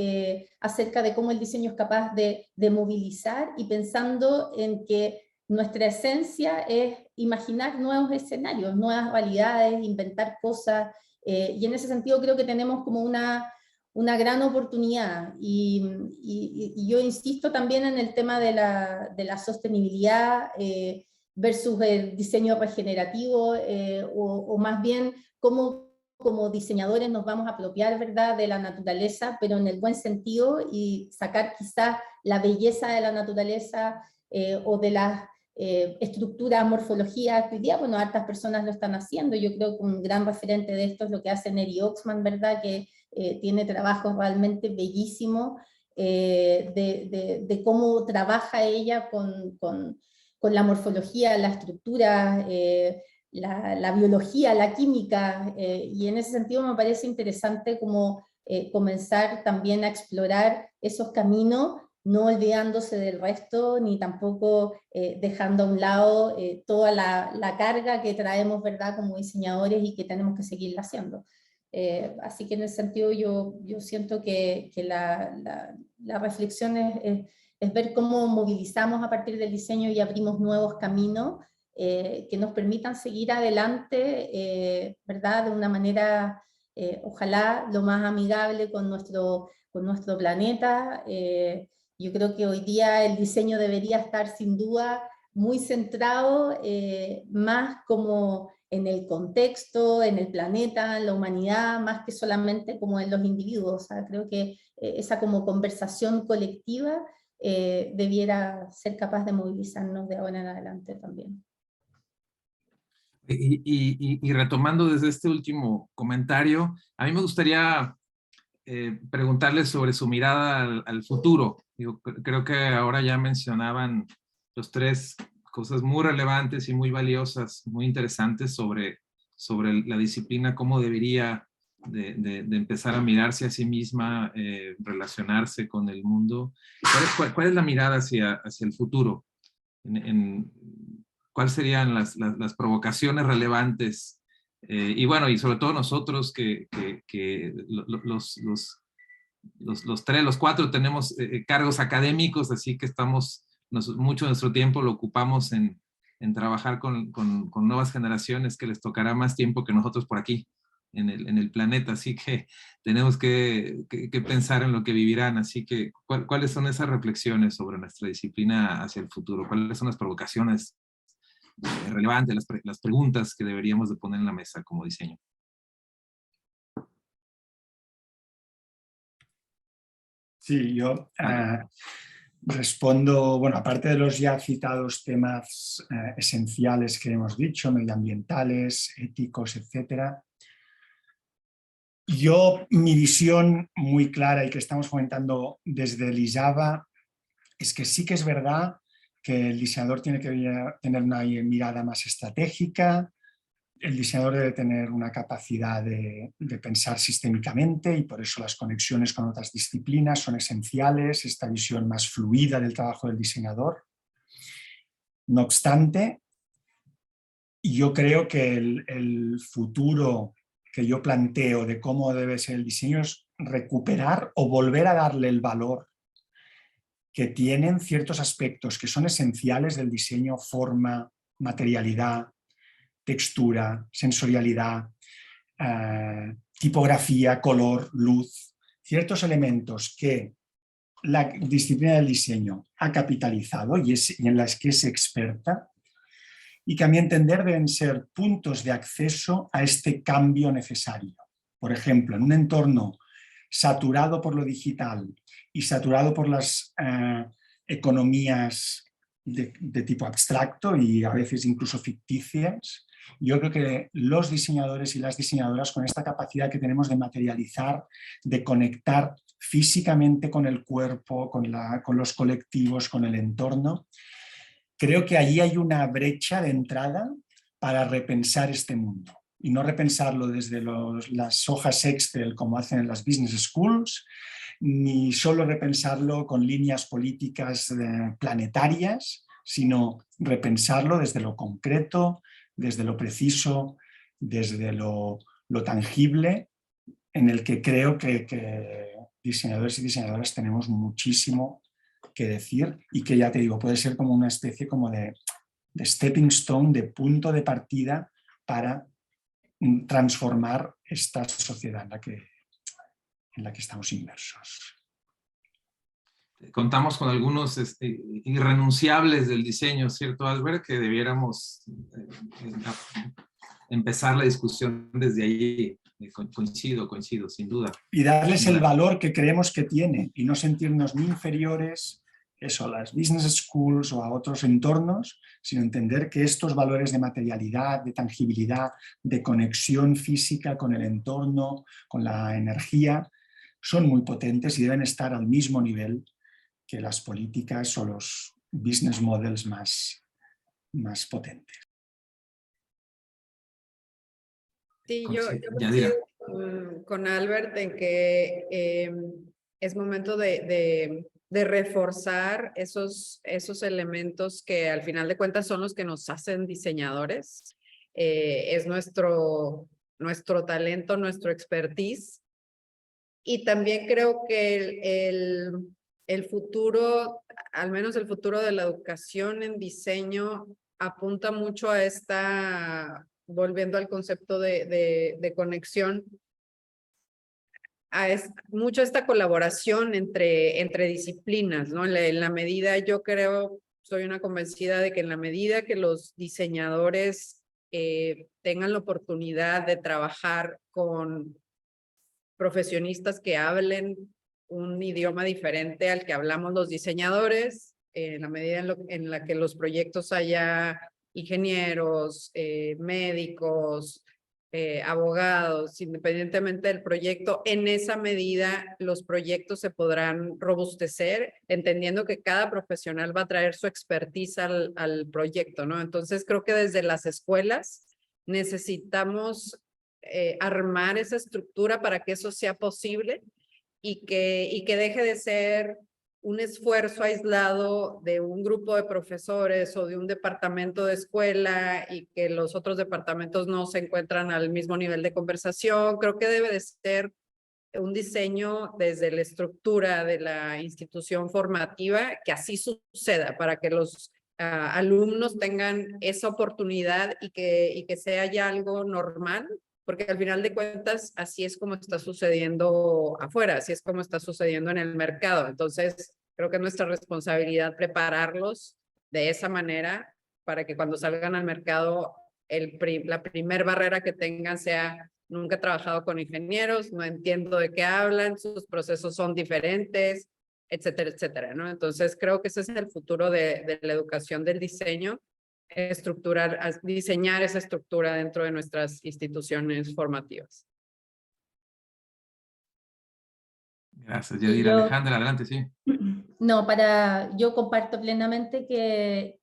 acerca de cómo el diseño es capaz de movilizar y pensando en que nuestra esencia es imaginar nuevos escenarios, nuevas realidades, inventar cosas, y en ese sentido creo que tenemos como una gran oportunidad, y yo insisto también en el tema de la sostenibilidad, versus el diseño regenerativo, o más bien cómo como diseñadores nos vamos a apropiar, ¿verdad?, de la naturaleza, pero en el buen sentido, y sacar quizás la belleza de la naturaleza o de las estructuras, morfologías, que hoy día, bueno, hartas personas lo están haciendo. Yo creo que un gran referente de esto es lo que hace Neri Oxman, ¿verdad?, que tiene trabajos realmente bellísimos de cómo trabaja ella con la morfología, la estructura, la biología, la química, y en ese sentido me parece interesante como comenzar también a explorar esos caminos, no olvidándose del resto, ni tampoco dejando a un lado toda la carga que traemos, ¿verdad?, como diseñadores y que tenemos que seguirla haciendo. Así que en ese sentido yo siento que la reflexión es ver cómo movilizamos a partir del diseño y abrimos nuevos caminos que nos permitan seguir adelante, ¿verdad? De una manera, ojalá, lo más amigable con nuestro planeta. Yo creo que hoy día el diseño debería estar sin duda muy centrado más como en el contexto, en el planeta, en la humanidad, más que solamente como en los individuos. O sea, creo que esa como conversación colectiva debiera ser capaz de movilizarnos de ahora en adelante también. Y retomando desde este último comentario, a mí me gustaría preguntarle sobre su mirada al futuro. Digo, creo que ahora ya mencionaban los tres cosas muy relevantes y muy valiosas, muy interesantes sobre la disciplina, cómo debería de empezar a mirarse a sí misma, relacionarse con el mundo. ¿Cuál es la mirada hacia el futuro? ¿Cuáles serían las provocaciones relevantes? Y bueno, y sobre todo nosotros que los cuatro tenemos cargos académicos, así que mucho de nuestro tiempo lo ocupamos en trabajar con nuevas generaciones que les tocará más tiempo que nosotros por aquí, en el planeta, así que tenemos que pensar en lo que vivirán. Así que, ¿cuáles son esas reflexiones sobre nuestra disciplina hacia el futuro? ¿Cuáles son las provocaciones relevantes, las preguntas que deberíamos de poner en la mesa como diseño? Sí, yo respondo, bueno, aparte de los ya citados temas esenciales que hemos dicho, medioambientales, éticos, etcétera, mi visión muy clara y que estamos comentando desde el ISABA es que sí que es verdad que el diseñador tiene que tener una mirada más estratégica, el diseñador debe tener una capacidad de pensar sistémicamente y por eso las conexiones con otras disciplinas son esenciales, esta visión más fluida del trabajo del diseñador. No obstante, yo creo que el futuro que yo planteo de cómo debe ser el diseño es recuperar o volver a darle el valor que tienen ciertos aspectos que son esenciales del diseño: forma, materialidad, textura, sensorialidad, tipografía, color, luz, ciertos elementos que la disciplina del diseño ha capitalizado y en las que es experta, y que a mi entender deben ser puntos de acceso a este cambio necesario. Por ejemplo, en un entorno saturado por lo digital y saturado por las economías de tipo abstracto y a veces incluso ficticias, yo creo que los diseñadores y las diseñadoras, con esta capacidad que tenemos de materializar, de conectar físicamente con el cuerpo, con los colectivos, con el entorno, creo que allí hay una brecha de entrada para repensar este mundo. Y no repensarlo desde las hojas Excel como hacen en las business schools, ni solo repensarlo con líneas políticas planetarias, sino repensarlo desde lo concreto, desde lo preciso, desde lo tangible, en el que creo que diseñadores y diseñadoras tenemos muchísimo que decir y que, ya te digo, puede ser como una especie como de stepping stone, de punto de partida para transformar esta sociedad en la que estamos inmersos. Contamos con algunos irrenunciables del diseño, ¿cierto, Albert? Que debiéramos empezar la discusión desde ahí. Coincido, sin duda. Y darles el valor que creemos que tiene y no sentirnos ni inferiores a las business schools o a otros entornos, sino entender que estos valores de materialidad, de tangibilidad, de conexión física con el entorno, con la energía, son muy potentes y deben estar al mismo nivel que las políticas o los business models más potentes. Sí, yo coincido con Albert en que es momento de reforzar esos elementos que al final de cuentas son los que nos hacen diseñadores. Es nuestro talento, nuestro expertise. Y también creo que el futuro, al menos el futuro de la educación en diseño, apunta mucho a volviendo al concepto de conexión, mucho esta colaboración entre disciplinas, ¿no? En la medida, yo creo, soy una convencida de que en la medida que los diseñadores tengan la oportunidad de trabajar con profesionistas que hablen un idioma diferente al que hablamos los diseñadores, en la medida en la que los proyectos haya ingenieros, médicos, abogados, independientemente del proyecto, en esa medida los proyectos se podrán robustecer, entendiendo que cada profesional va a traer su expertise al proyecto, ¿no? Entonces creo que desde las escuelas necesitamos armar esa estructura para que eso sea posible y que deje de ser un esfuerzo aislado de un grupo de profesores o de un departamento de escuela y que los otros departamentos no se encuentran al mismo nivel de conversación. Creo que debe de ser un diseño desde la estructura de la institución formativa, que así suceda, para que los alumnos tengan esa oportunidad y que sea ya algo normal, porque al final de cuentas así es como está sucediendo afuera, así es como está sucediendo en el mercado. Entonces creo que es nuestra responsabilidad prepararlos de esa manera para que cuando salgan al mercado la primer barrera que tengan sea: nunca he trabajado con ingenieros, no entiendo de qué hablan, sus procesos son diferentes, etcétera, etcétera, ¿no? Entonces creo que ese es el futuro de la educación del diseño, diseñar esa estructura dentro de nuestras instituciones formativas. Gracias, Yadira. Alejandra, adelante, sí. No, yo comparto plenamente que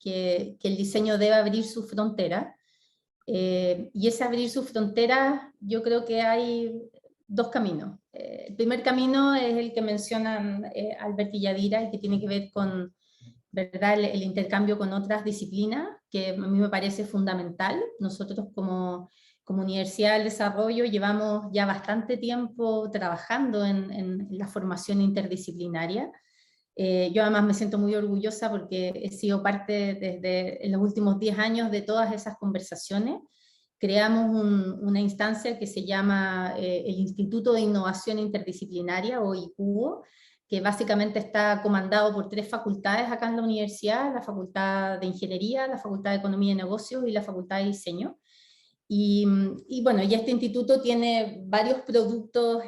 el diseño debe abrir sus fronteras. Y ese abrir sus fronteras, yo creo que hay dos caminos. El primer camino es el que mencionan Albert y Yadira, y que tiene que ver con, ¿verdad?, el intercambio con otras disciplinas, que a mí me parece fundamental. Nosotros como Universidad del Desarrollo llevamos ya bastante tiempo trabajando en la formación interdisciplinaria. Yo además me siento muy orgullosa porque he sido parte desde en los últimos 10 años de todas esas conversaciones. Creamos una instancia que se llama el Instituto de Innovación Interdisciplinaria, o ICUO, que básicamente está comandado por 3 facultades acá en la universidad: la Facultad de Ingeniería, la Facultad de Economía y Negocios y la Facultad de Diseño. Y bueno, y este instituto tiene varios productos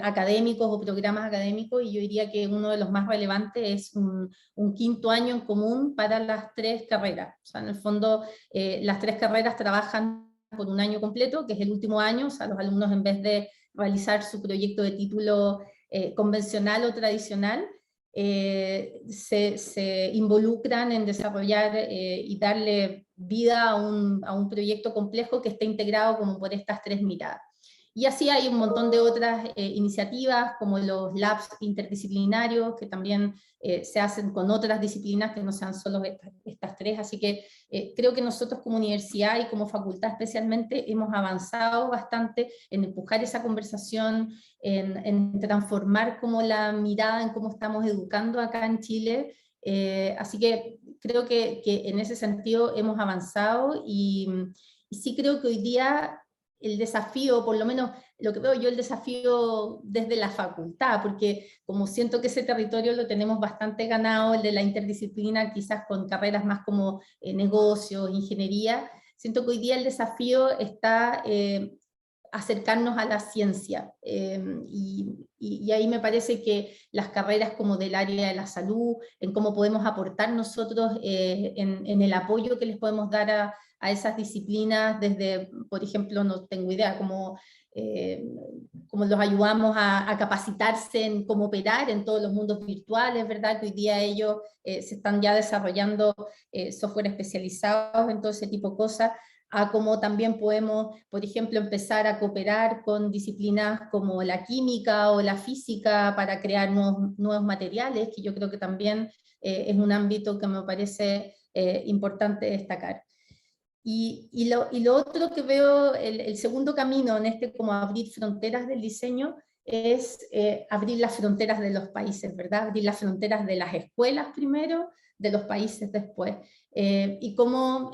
académicos o programas académicos, y yo diría que uno de los más relevantes es un 5.º año en común para las 3 carreras. O sea, en el fondo, las 3 carreras trabajan por un año completo, que es el último año. O sea, los alumnos, en vez de realizar su proyecto de título convencional o tradicional, se involucran en desarrollar y darle vida a un proyecto complejo que está integrado como por estas 3 miradas. Y así hay un montón de otras iniciativas, como los labs interdisciplinarios, que también se hacen con otras disciplinas que no sean solo estas 3. Así que creo que nosotros como universidad y como facultad especialmente hemos avanzado bastante en empujar esa conversación, en transformar como la mirada en cómo estamos educando acá en Chile. Así que creo que en ese sentido hemos avanzado, y sí creo que hoy día el desafío, por lo menos lo que veo yo, el desafío desde la facultad, porque como siento que ese territorio lo tenemos bastante ganado, el de la interdisciplina, quizás con carreras más como negocios, ingeniería, siento que hoy día el desafío está acercarnos a la ciencia, y ahí me parece que las carreras como del área de la salud, en cómo podemos aportar nosotros en el apoyo que les podemos dar a esas disciplinas, desde, por ejemplo, no tengo idea, cómo los ayudamos a capacitarse en cómo operar en todos los mundos virtuales, ¿verdad? Que hoy día ellos se están ya desarrollando software especializados en todo ese tipo de cosas, a cómo también podemos, por ejemplo, empezar a cooperar con disciplinas como la química o la física para crear nuevos materiales, que yo creo que también es un ámbito que me parece importante destacar. Y lo otro que veo, el segundo camino en como abrir fronteras del diseño, es abrir las fronteras de los países, ¿verdad? Abrir las fronteras de las escuelas primero, de los países después. Y cómo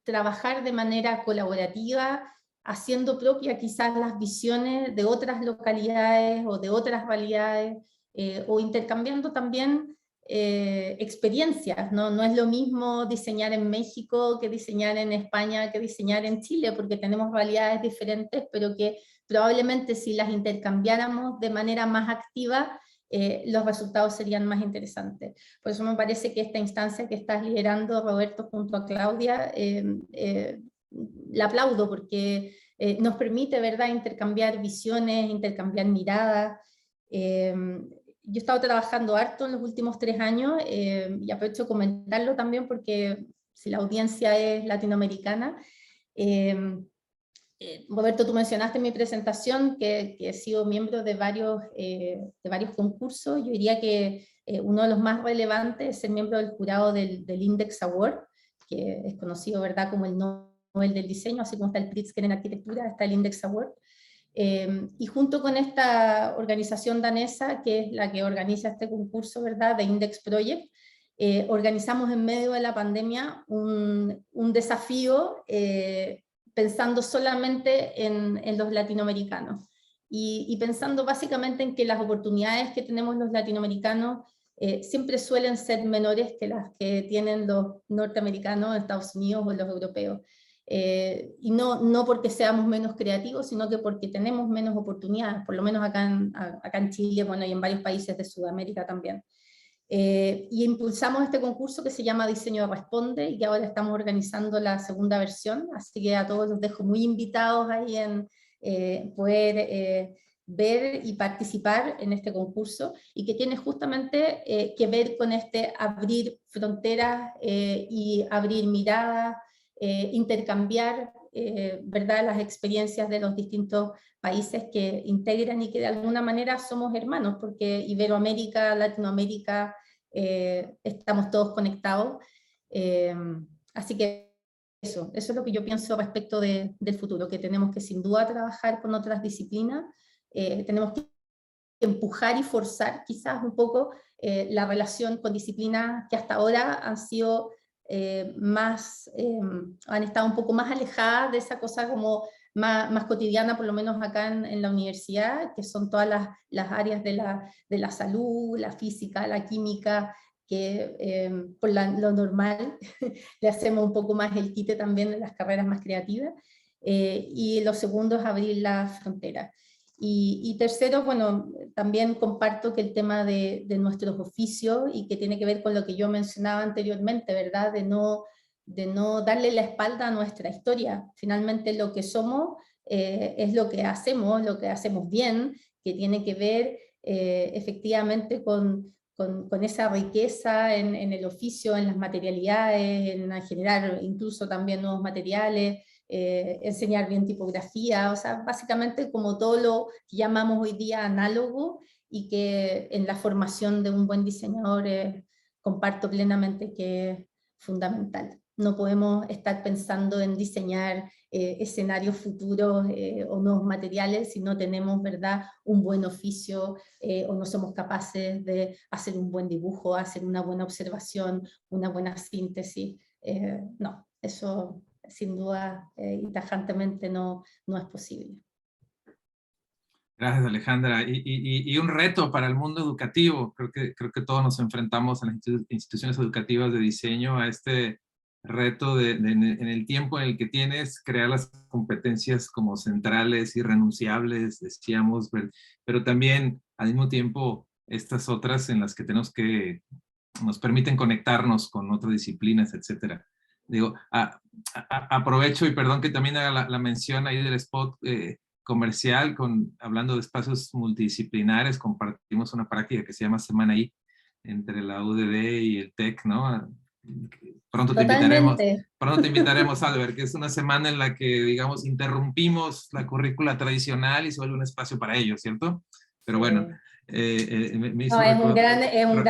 trabajar de manera colaborativa, haciendo propia quizás las visiones de otras localidades o de otras realidades, o intercambiando también experiencias, ¿no? No es lo mismo diseñar en México que diseñar en España, que diseñar en Chile, porque tenemos realidades diferentes, pero que probablemente si las intercambiáramos de manera más activa, los resultados serían más interesantes. Por eso me parece que esta instancia que estás liderando, Roberto, junto a Claudia, la aplaudo, porque nos permite, ¿verdad?, intercambiar visiones, intercambiar miradas. Yo he estado trabajando harto en los últimos 3 años, y aprovecho de comentarlo también porque si la audiencia es latinoamericana, Roberto, tú mencionaste en mi presentación que he sido miembro de varios concursos. Yo diría que uno de los más relevantes es ser miembro del jurado del Index Award, que es conocido, ¿verdad?, como el Nobel del Diseño, así como está el Pritzker en arquitectura, está el Index Award. Y junto con esta organización danesa, que es la que organiza este concurso, ¿verdad?, de Index Project, organizamos en medio de la pandemia un desafío pensando solamente en los latinoamericanos y pensando básicamente en que las oportunidades que tenemos los latinoamericanos siempre suelen ser menores que las que tienen los norteamericanos, Estados Unidos o los europeos. Y no porque seamos menos creativos, sino que porque tenemos menos oportunidades, por lo menos acá en Chile, bueno, y en varios países de Sudamérica también. Y impulsamos este concurso que se llama Diseño Responde, y que ahora estamos organizando la segunda versión, así que a todos los dejo muy invitados ahí en poder ver y participar en este concurso, y que tiene justamente que ver con este abrir fronteras y abrir miradas, intercambiar ¿verdad?, las experiencias de los distintos países que integran y que de alguna manera somos hermanos, porque Iberoamérica, Latinoamérica, estamos todos conectados. Así que eso es lo que yo pienso respecto del futuro, que tenemos que sin duda trabajar con otras disciplinas, tenemos que empujar y forzar quizás un poco la relación con disciplinas que hasta ahora han sido han estado un poco más alejadas de esa cosa como más cotidiana, por lo menos acá en la universidad, que son todas las áreas de la salud, la física, la química, que por lo normal le hacemos un poco más el quite también en las carreras más creativas. Y lo segundo es abrir las fronteras. Y tercero, bueno, también comparto que el tema de nuestros oficios, y que tiene que ver con lo que yo mencionaba anteriormente, ¿verdad? De no darle la espalda a nuestra historia. Finalmente lo que somos es lo que hacemos bien, que tiene que ver efectivamente con esa riqueza en el oficio, en las materialidades, en generar incluso también nuevos materiales, enseñar bien tipografía, o sea, básicamente como todo lo que llamamos hoy día análogo, y que en la formación de un buen diseñador comparto plenamente que es fundamental. No podemos estar pensando en diseñar escenarios futuros o nuevos materiales si no tenemos, ¿verdad?, un buen oficio, o no somos capaces de hacer un buen dibujo, hacer una buena observación, una buena síntesis. No, eso sin duda y tajantemente no es posible. Gracias, Alejandra. Y un reto para el mundo educativo. Creo que todos nos enfrentamos a las instituciones educativas de diseño a este reto en el tiempo en el que tienes, crear las competencias como centrales, irrenunciables, decíamos, pero también al mismo tiempo estas otras en las que nos permiten conectarnos con otras disciplinas, etcétera. Digo, aprovecho y perdón que también haga la mención ahí del spot comercial, hablando de espacios multidisciplinares. Compartimos una práctica que se llama Semana I entre la UDD y el TEC, ¿no? Pronto te invitaremos, Albert, que es una semana en la que, digamos, interrumpimos la currícula tradicional y se vuelve un espacio para ellos, ¿cierto? Pero bueno, me hizo es un gran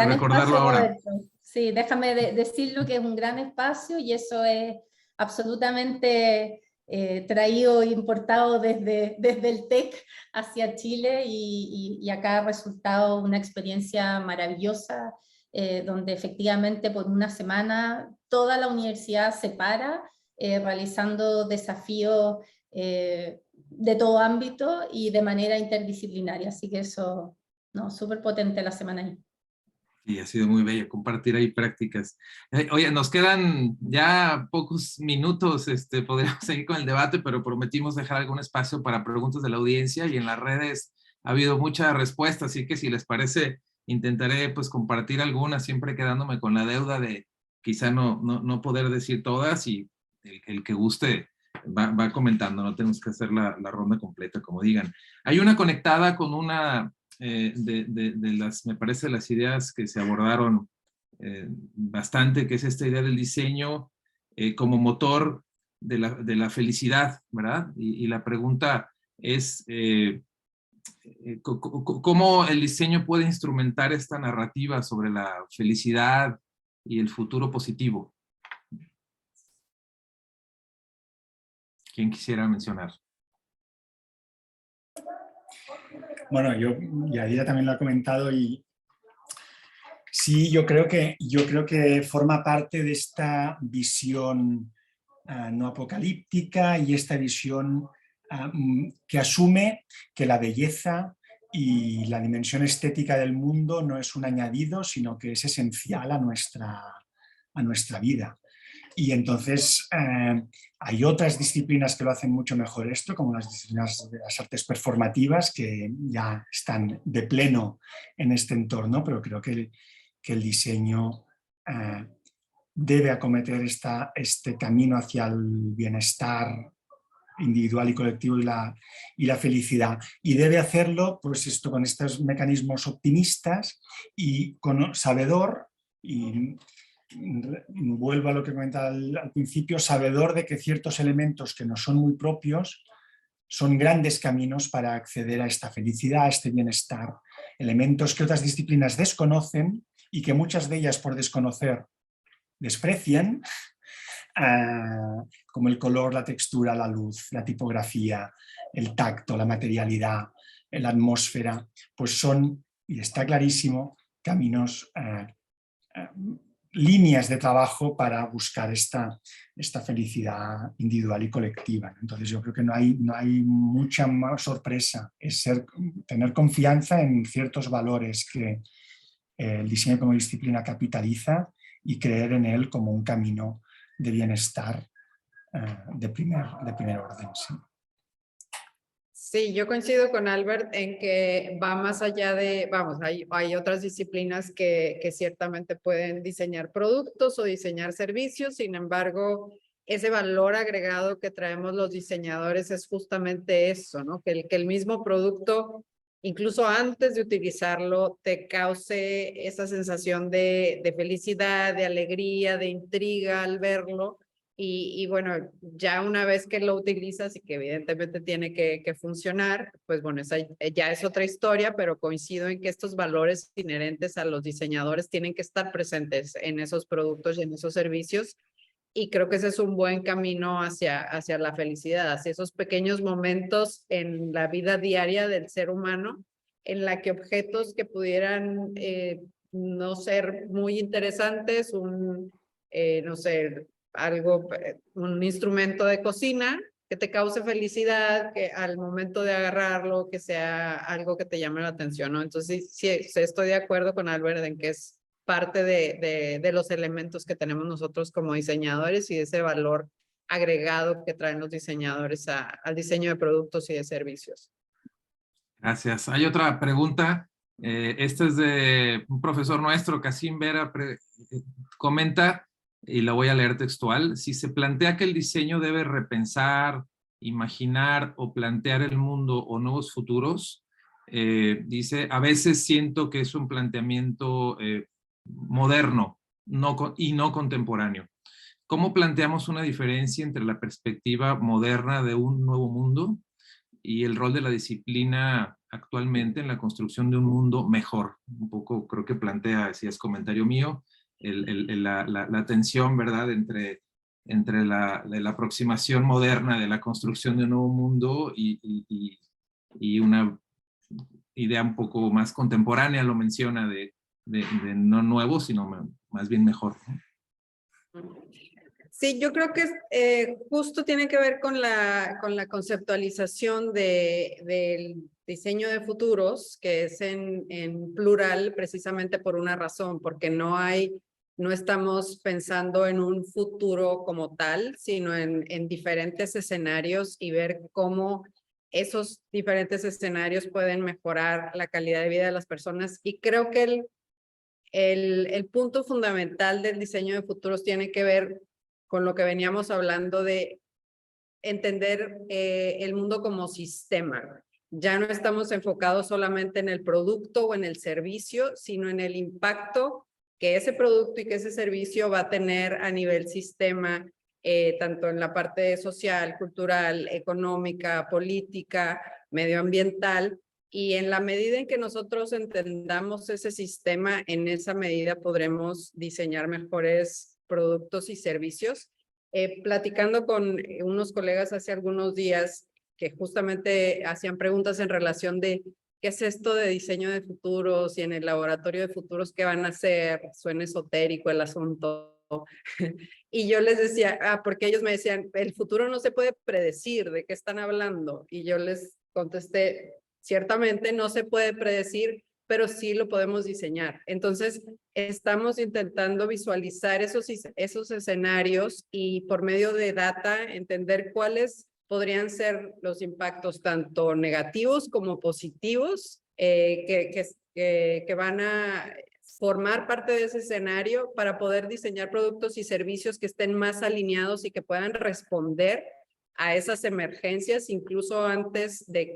recordarlo espacio, ahora. Roberto. Sí, déjame decirlo que es un gran espacio, y eso es absolutamente traído e importado desde el TEC hacia Chile, y acá ha resultado una experiencia maravillosa, donde efectivamente por una semana toda la universidad se para, realizando desafíos de todo ámbito y de manera interdisciplinaria. Así que eso, no, súper potente la semana ahí. Y ha sido muy bello compartir ahí prácticas. Oye, nos quedan ya pocos minutos, podríamos seguir con el debate, pero prometimos dejar algún espacio para preguntas de la audiencia, y en las redes ha habido mucha respuesta, así que si les parece, intentaré pues compartir algunas, siempre quedándome con la deuda de quizá no poder decir todas, y el que guste va comentando, no tenemos que hacer la ronda completa, como digan. Hay una conectada con una de las, me parece, las ideas que se abordaron bastante, que es esta idea del diseño como motor de la felicidad, ¿verdad? Y la pregunta es, ¿cómo el diseño puede instrumentar esta narrativa sobre la felicidad y el futuro positivo? ¿Quién quisiera mencionar? Bueno, Yadira también lo ha comentado, y sí, yo creo que forma parte de esta visión no apocalíptica, y esta visión que asume que la belleza y la dimensión estética del mundo no es un añadido, sino que es esencial a nuestra vida. Y entonces hay otras disciplinas que lo hacen mucho mejor esto, como las disciplinas de las artes performativas, que ya están de pleno en este entorno, pero creo que el diseño debe acometer este camino hacia el bienestar individual y colectivo y la felicidad. Y debe hacerlo pues esto, con estos mecanismos optimistas y con sabedor, y vuelvo a lo que comentaba al principio, sabedor de que ciertos elementos que no son muy propios son grandes caminos para acceder a esta felicidad, a este bienestar, elementos que otras disciplinas desconocen y que muchas de ellas, por desconocer, desprecian, como el color, la textura, la luz, la tipografía, el tacto, la materialidad, la atmósfera, pues son, y está clarísimo, caminos, líneas de trabajo para buscar esta felicidad individual y colectiva. Entonces yo creo que no hay mucha más sorpresa, es tener confianza en ciertos valores que el diseño como disciplina capitaliza, y creer en él como un camino de bienestar de primer orden. Sí. Sí, yo coincido con Albert en que va más allá de, vamos, hay otras disciplinas que ciertamente pueden diseñar productos o diseñar servicios, sin embargo, ese valor agregado que traemos los diseñadores es justamente eso, ¿no? Que el mismo producto, incluso antes de utilizarlo, te cause esa sensación de felicidad, de alegría, de intriga al verlo. Y bueno, ya una vez que lo utilizas y que evidentemente tiene que funcionar, pues bueno, esa ya es otra historia, pero coincido en que estos valores inherentes a los diseñadores tienen que estar presentes en esos productos y en esos servicios. Y creo que ese es un buen camino hacia la felicidad, hacia esos pequeños momentos en la vida diaria del ser humano, en la que objetos que pudieran no ser muy interesantes, no sé, algo, un instrumento de cocina que te cause felicidad, que al momento de agarrarlo, que sea algo que te llame la atención, ¿no? Entonces sí estoy de acuerdo con Albert en que es parte de los elementos que tenemos nosotros como diseñadores y de ese valor agregado que traen los diseñadores al diseño de productos y de servicios. Gracias. Hay otra pregunta. Esta es de un profesor nuestro, Cassim Vera, comenta, y la voy a leer textual: si se plantea que el diseño debe repensar, imaginar o plantear el mundo o nuevos futuros, dice, a veces siento que es un planteamiento moderno y no contemporáneo. ¿Cómo planteamos una diferencia entre la perspectiva moderna de un nuevo mundo y el rol de la disciplina actualmente en la construcción de un mundo mejor? Un poco creo que plantea, si es comentario mío, la tensión, ¿verdad?, entre entre la aproximación moderna de la construcción de un nuevo mundo y una idea un poco más contemporánea, lo menciona, de no nuevo, sino más bien mejor, ¿no? Sí, yo creo que justo tiene que ver con la conceptualización del diseño de futuros, que es en plural precisamente por una razón, porque no estamos pensando en un futuro como tal, sino en diferentes escenarios y ver cómo esos diferentes escenarios pueden mejorar la calidad de vida de las personas. Y creo que el punto fundamental del diseño de futuros tiene que ver con lo que veníamos hablando de entender el mundo como sistema. Ya no estamos enfocados solamente en el producto o en el servicio, sino en el impacto que ese producto y que ese servicio va a tener a nivel sistema, tanto en la parte social, cultural, económica, política, medioambiental. Y en la medida en que nosotros entendamos ese sistema, en esa medida podremos diseñar mejores productos y servicios. Platicando con unos colegas hace algunos días que justamente hacían preguntas en relación de qué es esto de diseño de futuros y en el laboratorio de futuros qué van a hacer, suena esotérico el asunto. Y yo les decía, porque ellos me decían, el futuro no se puede predecir, ¿de qué están hablando? Y yo les contesté, ciertamente no se puede predecir, pero sí lo podemos diseñar. Entonces, estamos intentando visualizar esos escenarios y por medio de data entender cuáles podrían ser los impactos tanto negativos como positivos que van a formar parte de ese escenario para poder diseñar productos y servicios que estén más alineados y que puedan responder a esas emergencias incluso antes de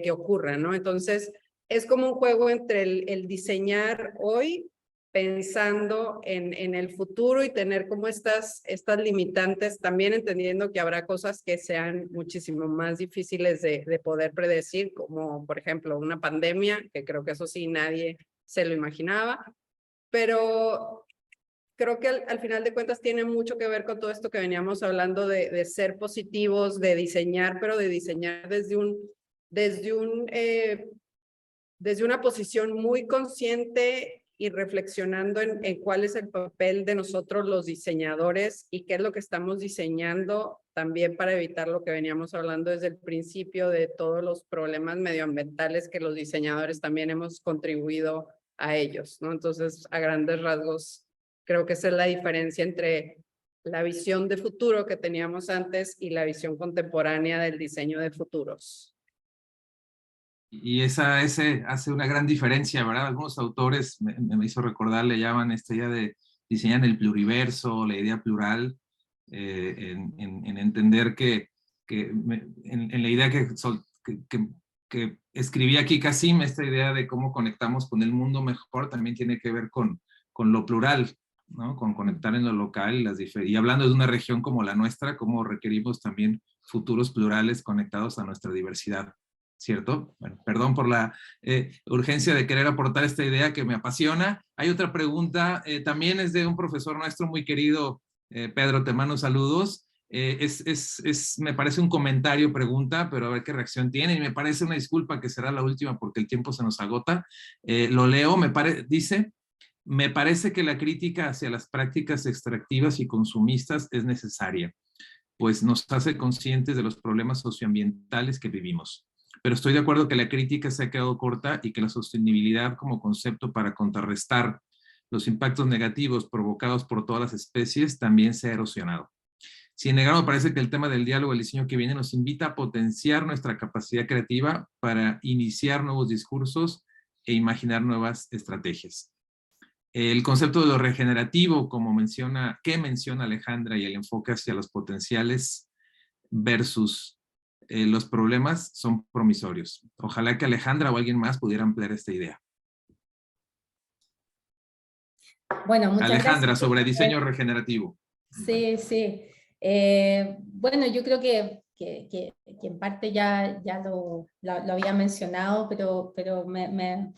que ocurran, ¿no? Entonces, es como un juego entre el diseñar hoy pensando en el futuro y tener como estas limitantes, también entendiendo que habrá cosas que sean muchísimo más difíciles de poder predecir, como por ejemplo una pandemia, que creo que eso sí nadie se lo imaginaba, pero creo que al final de cuentas tiene mucho que ver con todo esto que veníamos hablando de ser positivos, de diseñar, pero de diseñar desde una posición muy consciente y reflexionando en cuál es el papel de nosotros los diseñadores y qué es lo que estamos diseñando también para evitar lo que veníamos hablando desde el principio de todos los problemas medioambientales que los diseñadores también hemos contribuido a ellos, ¿no? Entonces, a grandes rasgos, creo que esa es la diferencia entre la visión de futuro que teníamos antes y la visión contemporánea del diseño de futuros. Y ese hace una gran diferencia, ¿verdad? Algunos autores, me hizo recordar, le llaman esta idea de diseñar el pluriverso, la idea plural, en entender en la idea que escribí aquí Kasim, esta idea de cómo conectamos con el mundo mejor, también tiene que ver con lo plural, ¿no? Con conectar en lo local y hablando de una región como la nuestra, cómo requerimos también futuros plurales conectados a nuestra diversidad. ¿Cierto? Bueno, perdón por la urgencia de querer aportar esta idea que me apasiona. Hay otra pregunta, también es de un profesor nuestro muy querido, Pedro, te mando saludos. Me parece un comentario, pregunta, pero a ver qué reacción tiene, y me parece una disculpa que será la última porque el tiempo se nos agota. Lo leo, dice, me parece que la crítica hacia las prácticas extractivas y consumistas es necesaria, pues nos hace conscientes de los problemas socioambientales que vivimos. Pero estoy de acuerdo que la crítica se ha quedado corta y que la sostenibilidad como concepto para contrarrestar los impactos negativos provocados por todas las especies también se ha erosionado. Sin negar, me parece que el tema del diálogo, el diseño que viene, nos invita a potenciar nuestra capacidad creativa para iniciar nuevos discursos e imaginar nuevas estrategias. El concepto de lo regenerativo, que menciona Alejandra, y el enfoque hacia los potenciales versus los problemas son promisorios. Ojalá que Alejandra o alguien más pudiera ampliar esta idea. Bueno, muchas Alejandra, gracias. Sobre diseño regenerativo. Sí, sí. Bueno, yo creo que en parte ya lo había mencionado, pero me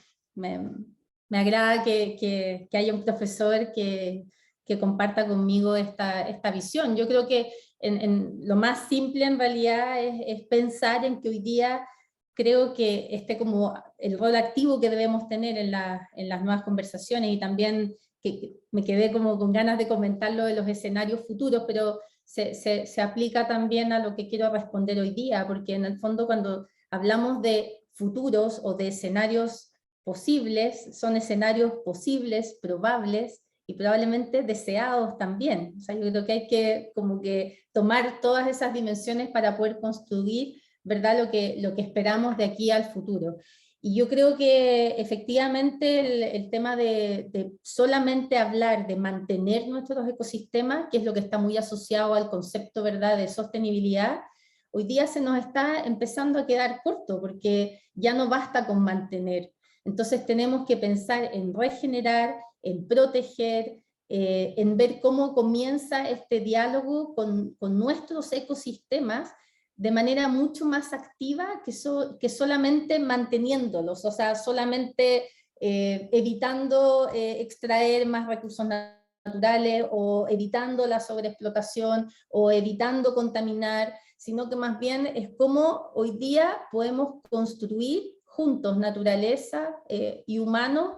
agrada que haya un profesor que que comparta conmigo esta visión. Yo creo que lo más simple en realidad es pensar en que hoy día creo que como el rol activo que debemos tener en las nuevas conversaciones, y también que me quedé como con ganas de comentar lo de los escenarios futuros, pero se aplica también a lo que quiero responder hoy día, porque en el fondo cuando hablamos de futuros o de escenarios posibles, son escenarios posibles, probables, y probablemente deseados también. O sea, yo creo que hay que como que tomar todas esas dimensiones para poder construir, ¿verdad?, lo que esperamos de aquí al futuro. Y yo creo que efectivamente el tema de solamente hablar de mantener nuestros ecosistemas, que es lo que está muy asociado al concepto, ¿verdad?, de sostenibilidad, hoy día se nos está empezando a quedar corto, porque ya no basta con mantener. Entonces tenemos que pensar en regenerar, en proteger, en ver cómo comienza este diálogo con nuestros ecosistemas de manera mucho más activa que solamente manteniéndolos, o sea, solamente evitando extraer más recursos naturales, o evitando la sobreexplotación, o evitando contaminar, sino que más bien es cómo hoy día podemos construir juntos, naturaleza y humanos,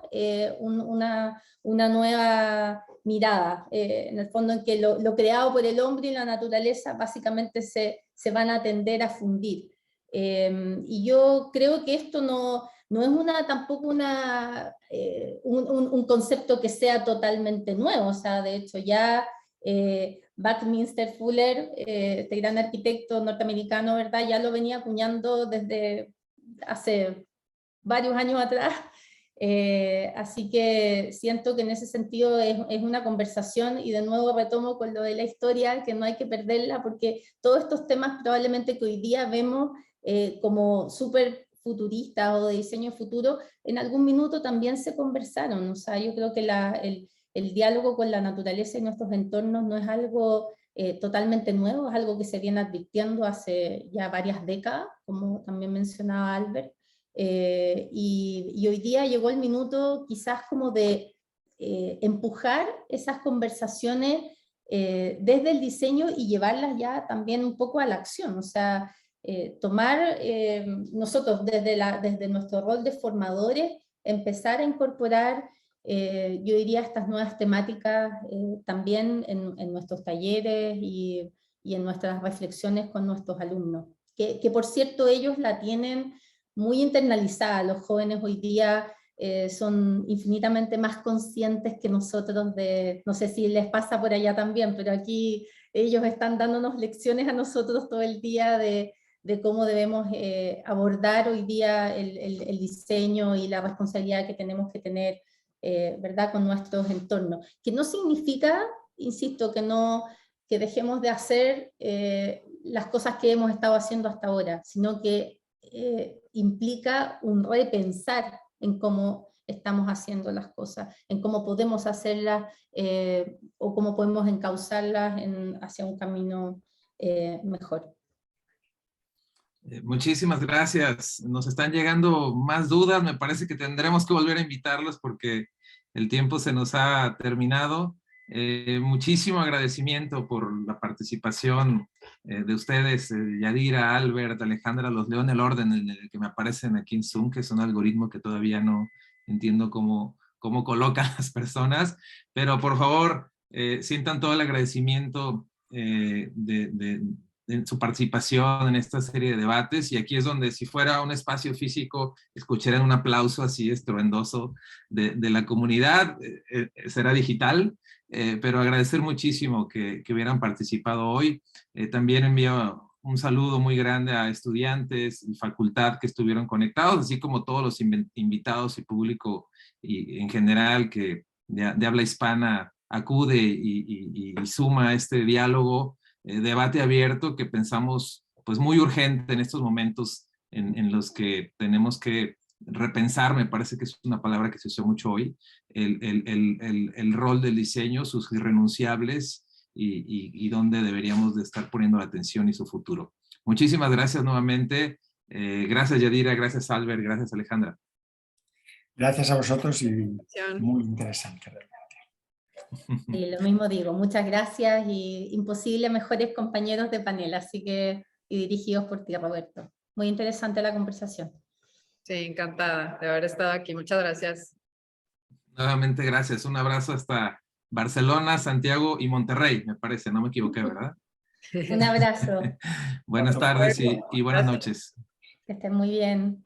una nueva mirada, en el fondo en que lo creado por el hombre y la naturaleza básicamente se van a tender a fundir. Y yo creo que esto no es tampoco un concepto que sea totalmente nuevo, o sea, de hecho ya Buckminster Fuller, este gran arquitecto norteamericano, ¿verdad?, ya lo venía acuñando desde hace varios años atrás, así que siento que en ese sentido es una conversación, y de nuevo retomo con lo de la historia, que no hay que perderla, porque todos estos temas probablemente que hoy día vemos como súper futuristas o de diseño futuro, en algún minuto también se conversaron. O sea, yo creo que el diálogo con la naturaleza y nuestros entornos no es algo totalmente nuevo, es algo que se viene advirtiendo hace ya varias décadas, como también mencionaba Albert, y hoy día llegó el minuto quizás como de empujar esas conversaciones desde el diseño y llevarlas ya también un poco a la acción, o sea, tomar nosotros desde nuestro rol de formadores, empezar a incorporar, yo diría, estas nuevas temáticas también en nuestros talleres y en nuestras reflexiones con nuestros alumnos, que por cierto ellos la tienen muy internalizada. Los jóvenes hoy día son infinitamente más conscientes que nosotros no sé si les pasa por allá también, pero aquí ellos están dándonos lecciones a nosotros todo el día de cómo debemos abordar hoy día el diseño y la responsabilidad que tenemos que tener, ¿verdad?, con nuestros entornos. Que no significa, insisto, que dejemos de hacer las cosas que hemos estado haciendo hasta ahora, sino que implica un repensar en cómo estamos haciendo las cosas, en cómo podemos hacerlas o cómo podemos encauzarlas hacia un camino mejor. Muchísimas gracias. Nos están llegando más dudas. Me parece que tendremos que volver a invitarlos porque el tiempo se nos ha terminado. Muchísimo agradecimiento por la participación de ustedes, Yadira, Albert, Alejandra. Los leo en el orden en el que me aparecen aquí en Zoom, que es un algoritmo que todavía no entiendo cómo colocan las personas, pero por favor sientan todo el agradecimiento en su participación en esta serie de debates, y aquí es donde, si fuera un espacio físico, escucharan un aplauso así estruendoso de la comunidad. Será digital, pero agradecer muchísimo que hubieran participado hoy. También envío un saludo muy grande a estudiantes y facultad que estuvieron conectados, así como todos los invitados y público y en general que de habla hispana acude y suma a este diálogo, debate abierto que pensamos pues muy urgente en estos momentos en los que tenemos que repensar. Me parece que es una palabra que se usó mucho hoy, el rol del diseño, sus irrenunciables y dónde deberíamos de estar poniendo la atención y su futuro. Muchísimas gracias nuevamente. Gracias Yadira, gracias Albert, gracias Alejandra. Gracias a vosotros y muy interesante realmente. Y lo mismo digo, muchas gracias y imposible mejores compañeros de panel, así que, y dirigidos por ti, Roberto. Muy interesante la conversación. Sí, encantada de haber estado aquí. Muchas gracias. Nuevamente, gracias. Un abrazo hasta Barcelona, Santiago y Monterrey, me parece. No me equivoqué, ¿verdad? Un abrazo. Buenas tardes y buenas noches. Que estén muy bien.